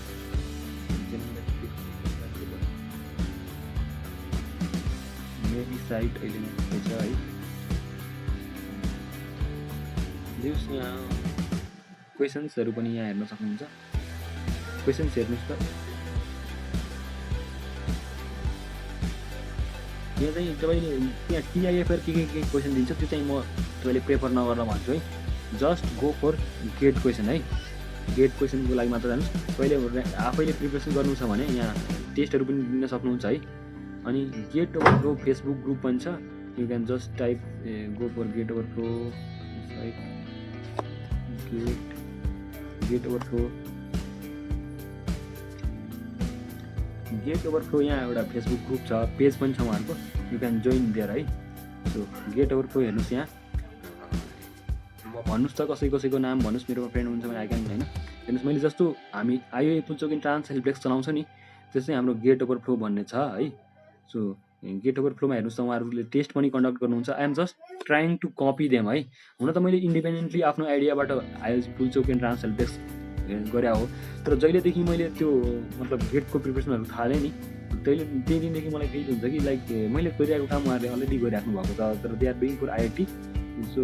maybe site अहिले नै छ है। जस यहाँ क्वेसन्सहरू पनि यहाँ हेर्न सक्नुहुन्छ, क्वेसन्स हेर्नुहोस् त। यहाँ चाहिँ तपाईँले त्यहाँ टिआइएफआर के क्वेसन दिन्छ, त्यो चाहिँ म तपाईँले प्रेफर नगर्न भन्छु है। Just go for GATE question है, गेट क्वेसनको लागि मात्र जानुहोस्। तपाईँले आफैले प्रिपरेसन गर्नु छ भने यहाँ टेस्टहरू पनि दिन सक्नुहुन्छ है। अनि गेट ओभरफ्लो फेसबुक ग्रुप पनि छ, you can just type go for GATE overflow, GATE overflow, GATE overflow यहाँ एउटा फेसबुक ग्रुप छ, पेज पनि छ उहाँहरूको, यु क्यान जोइन देयर है। सो गेट ओभरफ्लो हेर्नुहोस् यहाँ, भन्नुहोस् त कसैको नाम भन्नुहोस्, मेरो फ्रेन्ड हुन्छ भने आइकन होइन। हेर्नुहोस् मैले जस्तो हामी आइओए पुल्चोक ट्रान्स हेल्पडेस्क चलाउँछ नि, त्यस्तै हाम्रो गेट ओभरफ्लो भन्ने छ है। सो गेट ओभरफ्लोमा हेर्नुहोस् त उहाँहरूले टेस्ट पनि कन्डक्ट गर्नुहुन्छ। I am just trying to copy them है। हुन त मैले इन्डिपेन्डेन्टली आफ्नो आइडियाबाट आइओए पुल्चोक ट्रान्स हेल्पडेस्क गरे हो, तर जहिलेदेखि मैले त्यो मतलब गेटको प्रिपरेसनहरू थालेँ नि, त्यही दिनदेखि मलाई फिल हुन्छ कि लाइक मैले गरिरहेको काम उहाँहरूले अलरेडी गरिराख्नु भएको छ, तर they are doing for IIT. So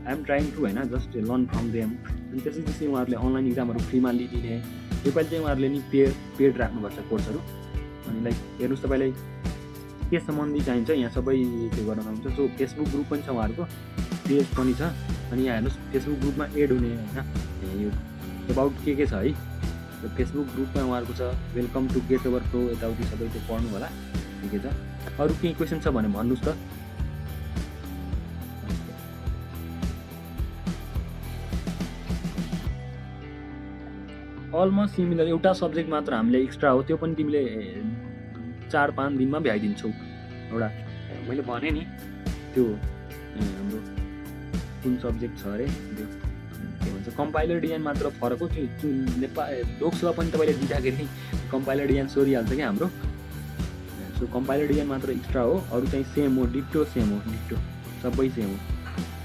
I am trying to होइन जस्ट लर्न फ्रम देम। अनि त्यसै उहाँहरूले अनलाइन इक्जामहरू फ्रीमा लिइदिने, योपालि चाहिँ उहाँहरूले नि पेड राख्नुपर्छ कोर्सहरू। अनि लाइक हेर्नुहोस् तपाईँलाई के सम्बन्धी चाहिन्छ यहाँ सबै त्यो गर्न सक्नुहुन्छ। सो फेसबुक ग्रुप पनि छ उहाँहरूको, पेज पनि छ। अनि यहाँ हेर्नुहोस् फेसबुक ग्रुपमा एड हुने होइन यो एबाउट के छ है। त्यो फेसबुक ग्रुपमा उहाँहरूको छ वेलकम टु गेट ओभरफ्लो, यताउति सबै त्यो पढ्नु होला, ठिकै छ। अरू केही क्वेसन छ भने भन्नुहोस् त। अलमोस्ट सिमिलर, एउटा सब्जेक्ट मात्र हामीले एक्स्ट्रा हो, त्यो पनि तिमीले 4-5 दिनमा भ्याइदिन्छौ। एउटा मैले भने नि त्यो हाम्रो कुन सब्जेक्ट छ अरे, त्यो के भन्छ कम्पाइलर डिजाइन मात्र फरक हो। त्यो नेपाल लोकसेवा पनि तपाईँले दिँदाखेरि कम्पाइलर डिजाइन सोरिहाल्छ क्या हाम्रो। सो कम्पाइलर डिजाइन मात्र एक्स्ट्रा हो, अरू चाहिँ सेम हो, डिक्टो सेम हो, डिक्टो सबै सेम हो।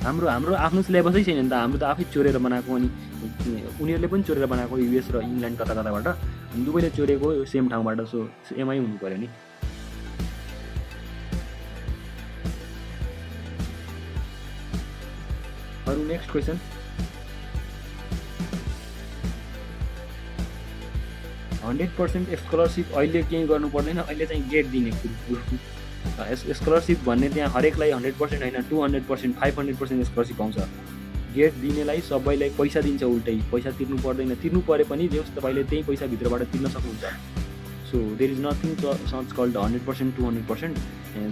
हाम्रो आफ्नो सिलेबसै छैन नि त, हाम्रो त आफै चोरेर बनाएको, अनि उनीहरूले पनि चोरेर बनाएको, युएस र इङ्ल्यान्ड कताबाट दुवैले चोरेको सेम ठाउँबाट। सो एमआई हुनु पऱ्यो नि। अरू नेक्स्ट क्वेसन, स्कलरसिप अहिले केही गर्नु पर्दैन, अहिले चाहिँ गेट दिने स्कलरसिप भन्ने त्यहाँ हरेकलाई 100% होइन 200%, 500% स्कलरसिप पाउँछ। गेट दिनेलाई सबैलाई पैसा दिन्छ, उल्टै पैसा तिर्नु पर्दैन, तिर्नु परे पनि जे होस् तपाईँले त्यही पैसाभित्रबाट तिर्न सक्नुहुन्छ। So there is nothing such called 100%, 200%,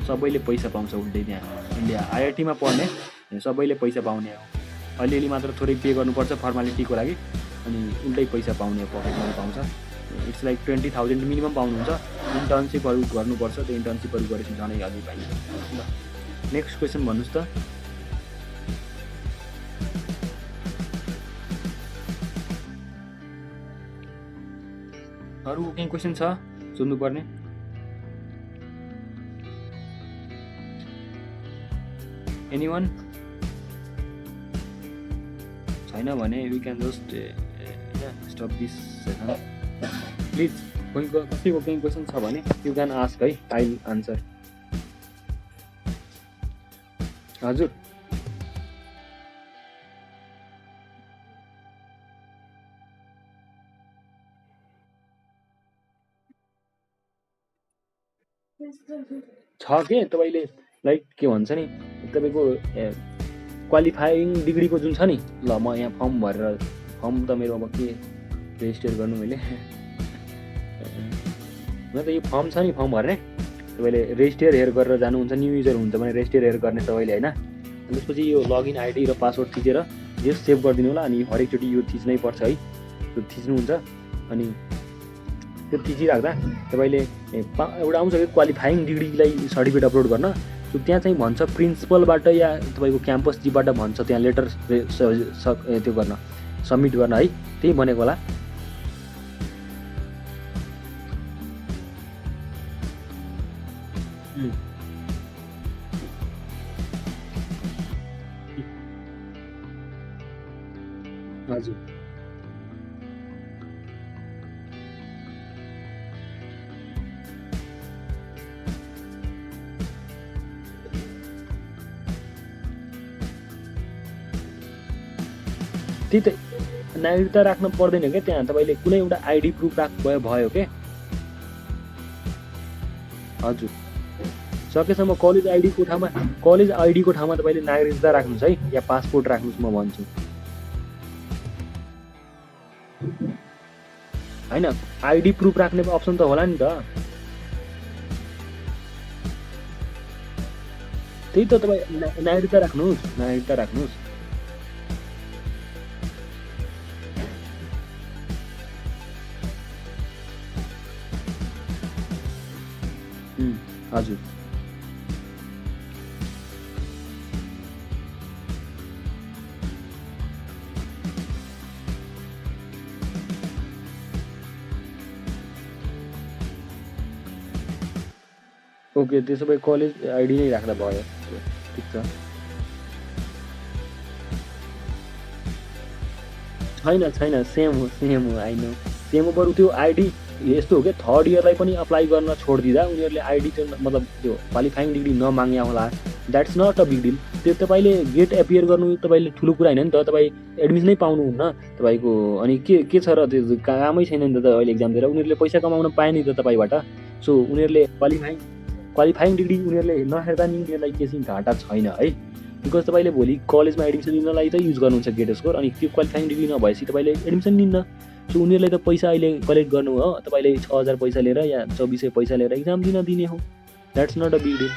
सबैले पैसा पाउँछ उल्टै। त्यहाँ इन्डिया आइआइटीमा पढ्ने सबैले पैसा पाउने हो, अलिअलि मात्र थोरै पे गर्नुपर्छ फर्मालिटीको लागि, अनि उल्टै पैसा पाउने पकेटमा पाउँछ। इट्स लाइक 20,000 मिनिमम पाउनुहुन्छ। इन्टर्नसिपहरू गर्नुपर्छ, त्यो इन्टर्नसिपहरू गरेपछि झनै अझै पाइन्छ। नेक्स्ट क्वेसन भन्नुहोस् त। अरू केही क्वेसन छ सोध्नुपर्ने? एनीवन? छैन भने we can just stop this session please. कसैको केही क्वेसन छ भने यु क्यान आस्क है, आई विल आन्सर। हजुर छ के तपाईँले लाइक के भन्छ नि तपाईँको क्वालिफाइङ डिग्रीको जुन छ नि, ल म यहाँ फर्म भरेर, फर्म त मेरो अब के रेजिस्टर गर्नु मैले, म त यो फर्म छ नि फर्म भर्ने, तपाईँले रेजिस्टर हेयर गरेर जानुहुन्छ, न्यू युजर हुन्छ भने रेजिस्टर हेयर गर्ने तपाईँले होइन। त्यसपछि यो लगइन आइडी र पासवर्ड थिचेर यो सेभ गरिदिनु होला। अनि हरेकचोटि यो थिच्नै पर्छ है, त्यो थिच्नुहुन्छ। अनि त्यो थिचिराख्दा तपाईँले एउटा आउँछ कि क्वालिफाइङ डिग्रीलाई सर्टिफिकेट अपलोड गर्न। सो त्यहाँ चाहिँ भन्छ प्रिन्सिपलबाट या तपाईँको क्याम्पसबाट भन्छ त्यहाँ लेटर त्यो गर्न, सब्मिट गर्न है, त्यही भनेको होला। हजुर त्यही त, नागरिकता राख्न पर्दैन क्या त्यहाँ, तपाईँले कुनै एउटा आइडी प्रुफ राख्नुभयो भयो के। हजुर सकेसम्म कलेज आइडीको ठाउँमा तपाईँले नागरिकता राख्नुहोस् है, या पासपोर्ट राख्नुहोस् म भन्छु होइन। आइडी प्रुफ राख्ने अप्सन त होला नि त। त्यही त, तपाईँ नागरिकता राख्नुहोस्। हजुर ओके, त्यसो भए कलेज आइडी नै राख्दा भयो, ठिक छ। छैन सेम हो आई नो, सेम हो। बरु त्यो आइडी यस्तो हो कि थर्ड इयरलाई पनि अप्लाई गर्न छोडिदिँदा उनीहरूले आइडी त्यो मतलब त्यो क्वालिफाइङ डिग्री नमाग्या होला, that's not a big deal. त्यो तपाईँले गेट एपियर गर्नु तपाईँले ठुलो कुरा होइन नि त, तपाईँ एडमिसनै पाउनुहुन्न तपाईँको। अनि के छ र, त्यो कामै छैन नि त अहिले एक्जाम दिएर। उनीहरूले पैसा कमाउन पाए नि त तपाईँबाट। सो उनीहरूले क्वालिफाइङ डिग्री उनीहरूले नहेर्दा नि उनीहरूलाई केही घाटा छैन है, बिकज तपाईँले भोलि कलेजमा एडमिसन लिनलाई त युज गर्नुहुन्छ गेट स्कोर, अनि त्यो क्वालिफाइङ डिग्री नभएपछि तपाईँले एडमिसन लिन्न। सो उनीहरूलाई त पैसा अहिले कलेक्ट गर्नु हो, तपाईँले 6000 पैसा लिएर या 2400 पैसा लिएर एक्जाम दिन दिने हो, that's not a big deal.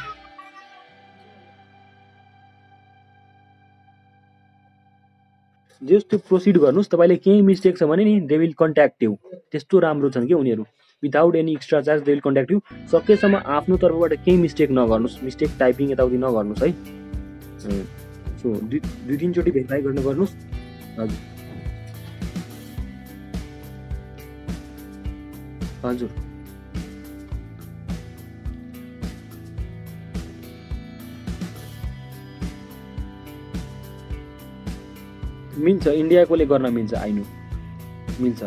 जस्तो प्रोसिड गर्नुहोस्। तपाईँले केही मिस्टेक छ भने नि दे विल कन्ट्याक्ट यु, त्यस्तो राम्रो छन् कि उनीहरू, without any extra charge they will contact you. सकेसम्म आफ्नो तर्फबाट केही मिस्टेक नगर्नुहोस्, मिस्टेक टाइपिङ यताउति नगर्नुहोस् है। सो 2-3 चोटि भेरिफाई गर्नुहोस्। हजुर मिल्छ, इन्डियाकोले गर्न मिल्छ, आइनु मिल्छ।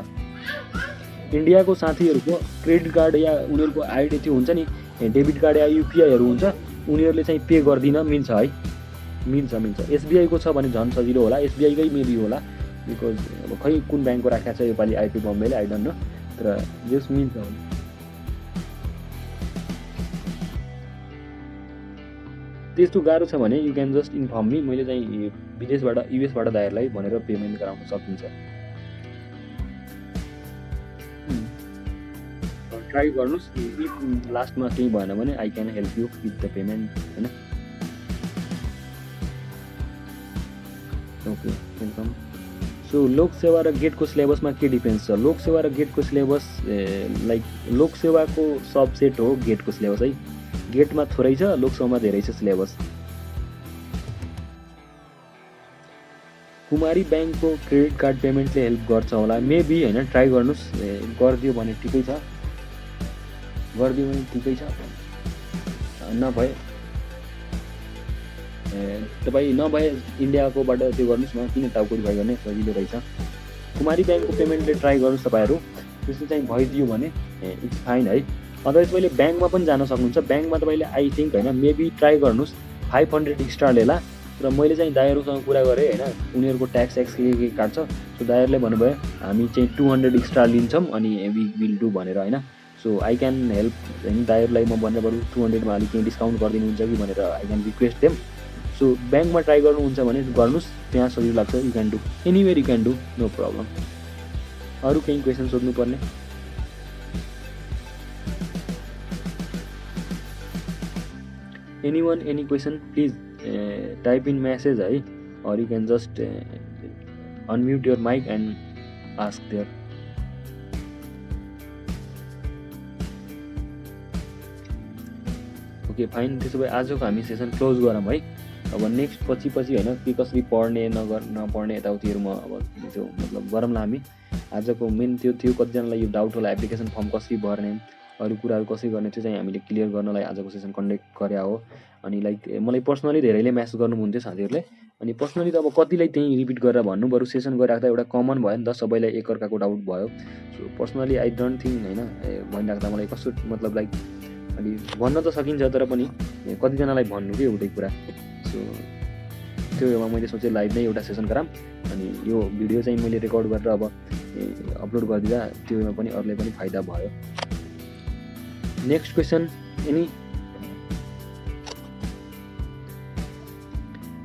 इन्डियाको साथीहरूको क्रेडिट कार्ड या उनीहरूको आइडी त्यो हुन्छ नि, डेबिट कार्ड या युपिआईहरू हुन्छ, उनीहरूले चाहिँ पे गर्दिन मिल्छ है, मिल्छ। एसबिआईको छ भने झन् सजिलो होला, एसबिआईकै मेबी होला, बिकज अब खै कुन ब्याङ्कको राखेको छ योपालि आइपी बम्बेले, आई डोन्ट नो, तर जस मिल्छ होला। त्यस्तो गाह्रो छ भने you can just inform me, मैले चाहिँ विदेशबाट युएसबाट दाइहरूलाई भनेर पेमेन्ट गराउन सकिन्छ। ट्राई गर्नुहोस्, इफ लास्टमा केही भएन भने I can help you with the payment होइन। Okay welcome. सो लोकसेवा र गेटको सिलेबसमा के डिफरेन्स छ? लोकसेवा र गेटको सिलेबस लाइक लोकसेवाको सबसेट हो गेटको सिलेबस है, गेटमा थोरै छ, लोकसेवामा धेरै छ सिलेबस। कुमारी ब्याङ्कको क्रेडिट कार्ड पेमेन्टले हेल्प गर्छ होला, मेबी होइन, ट्राई गर्नुहोस्, गरिदियो भने ठिकै छ, नभए तपाईँ नभए इन्डियाकोबाट त्यो गर्नुहोस् न, किन टाउको भइ गर्ने, सजिलो रहेछ। कुमारी ब्याङ्कको पेमेन्टले ट्राई गर्नुहोस् तपाईँहरू, त्यस्तो चाहिँ भइदियो भने इट्स फाइन है। अदरवाइज तपाईँले ब्याङ्कमा पनि जान सक्नुहुन्छ, ब्याङ्कमा तपाईँले आई थिङ्क होइन मेबी ट्राई गर्नुहोस् 500 एक्स्ट्रा लेला। र मैले चाहिँ दाइहरूसँग कुरा गरेँ होइन, उनीहरूको ट्याक्स के काट्छ, सो दाइहरूले भन्नुभयो हामी चाहिँ 200 एक्स्ट्रा लिन्छौँ अनि वी विल डु भनेर होइन। सो आई क्यान हेल्प होइन, दाइहरूलाई म भनेर बरु 200मा अलिक केही डिस्काउन्ट गरिदिनुहुन्छ कि भनेर I can request them. So ब्याङ्कमा ट्राई गर्नुहुन्छ भने गर्नुहोस्, त्यहाँ सजिलो लाग्छ, you can do anywhere, you can do, no problem. अरू केही क्वेसन सोध्नुपर्ने? Anyone any question please type in message है, or you can just unmute your mic and ask there. Okay fine, त्यसो भए आजको हामी सेसन क्लोज गरौँ है। अब नेक्स्ट पछि होइन के कसरी पढ्ने नपढ्ने यताउतिहरू म अब त्यो मतलब गरौँला हामी। आजको मेन त्यो थियो कतिजनालाई यो डाउट होला एप्लिकेसन फर्म कसरी भर्ने, अरू कुराहरू कसरी गर्ने, त्यो चाहिँ हामीले क्लियर गर्नलाई आजको सेसन कन्डक्ट गरे हो। अनि लाइक मलाई पर्सनली धेरैले म्यासेज गर्नुहुन्थ्यो साथीहरूले, अनि पर्सनली त अब कतिलाई त्यहीँ रिपिट गरेर भन्नु बरु सेसन गरिराख्दा एउटा कमन भयो नि त, सबैलाई एकअर्काको डाउट भयो। So personally I don't think होइन भनिराख्दा मलाई कस्तो मतलब लाइक अनि भन्न त सकिन्छ तर पनि कतिजनालाई भन्नु कि एउटै कुरा। सो त्यो भएमा मैले सोचेँ लाइभ नै एउटा सेसन गराम, अनि यो भिडियो चाहिँ मैले रेकर्ड गरेर अब अपलोड गरिदिँदा त्योमा पनि अरूलाई पनि फाइदा भयो। Next question, any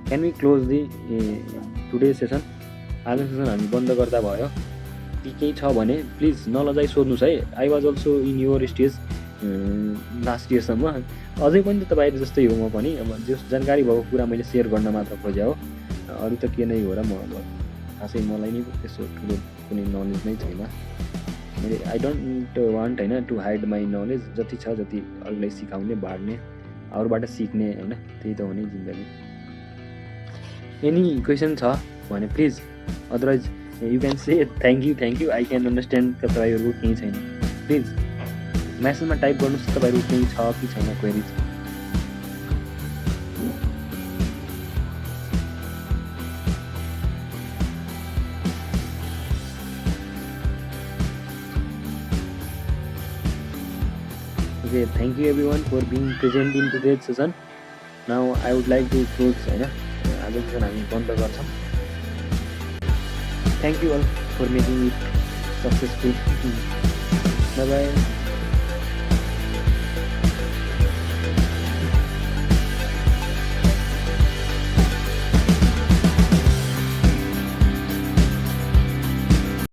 can we close the today session? आजको सेसन हामी बन्द गर्दा भयो कि केही छ भने प्लिज नलजाइ सोध्नुहोस् है। I was also in your stage last इयरसम्म, अझै पनि तपाईँहरू जस्तै हो म पनि। अब जस जानकारी भएको कुरा मैले सेयर गर्न मात्र खोजेँ हो, अरू त के नै हो र। म अब खासै मलाई नै त्यस्तो ठुलो कुनै नलेज नै छैन। मैले आई डोन्ट वान्ट होइन टु हाइड माई नलेज, जति छ जति अरूलाई सिकाउने बाँड्ने, अरूबाट सिक्ने होइन, त्यही त हो नि जिन्दगी। एनी क्वेसन छ भने please, otherwise you can say thank you I can understand तपाईँहरूको केही छैन। प्लिज म्यासेजमा टाइप गर्नुहोस् तपाईँहरू केही छ कि छैन queries. Okay, thank you everyone for being present in today's session. Now I would like to close होइन आजको सेसन हामी बन्द गर्छौँ। Thank you all for making it successful. Bye bye.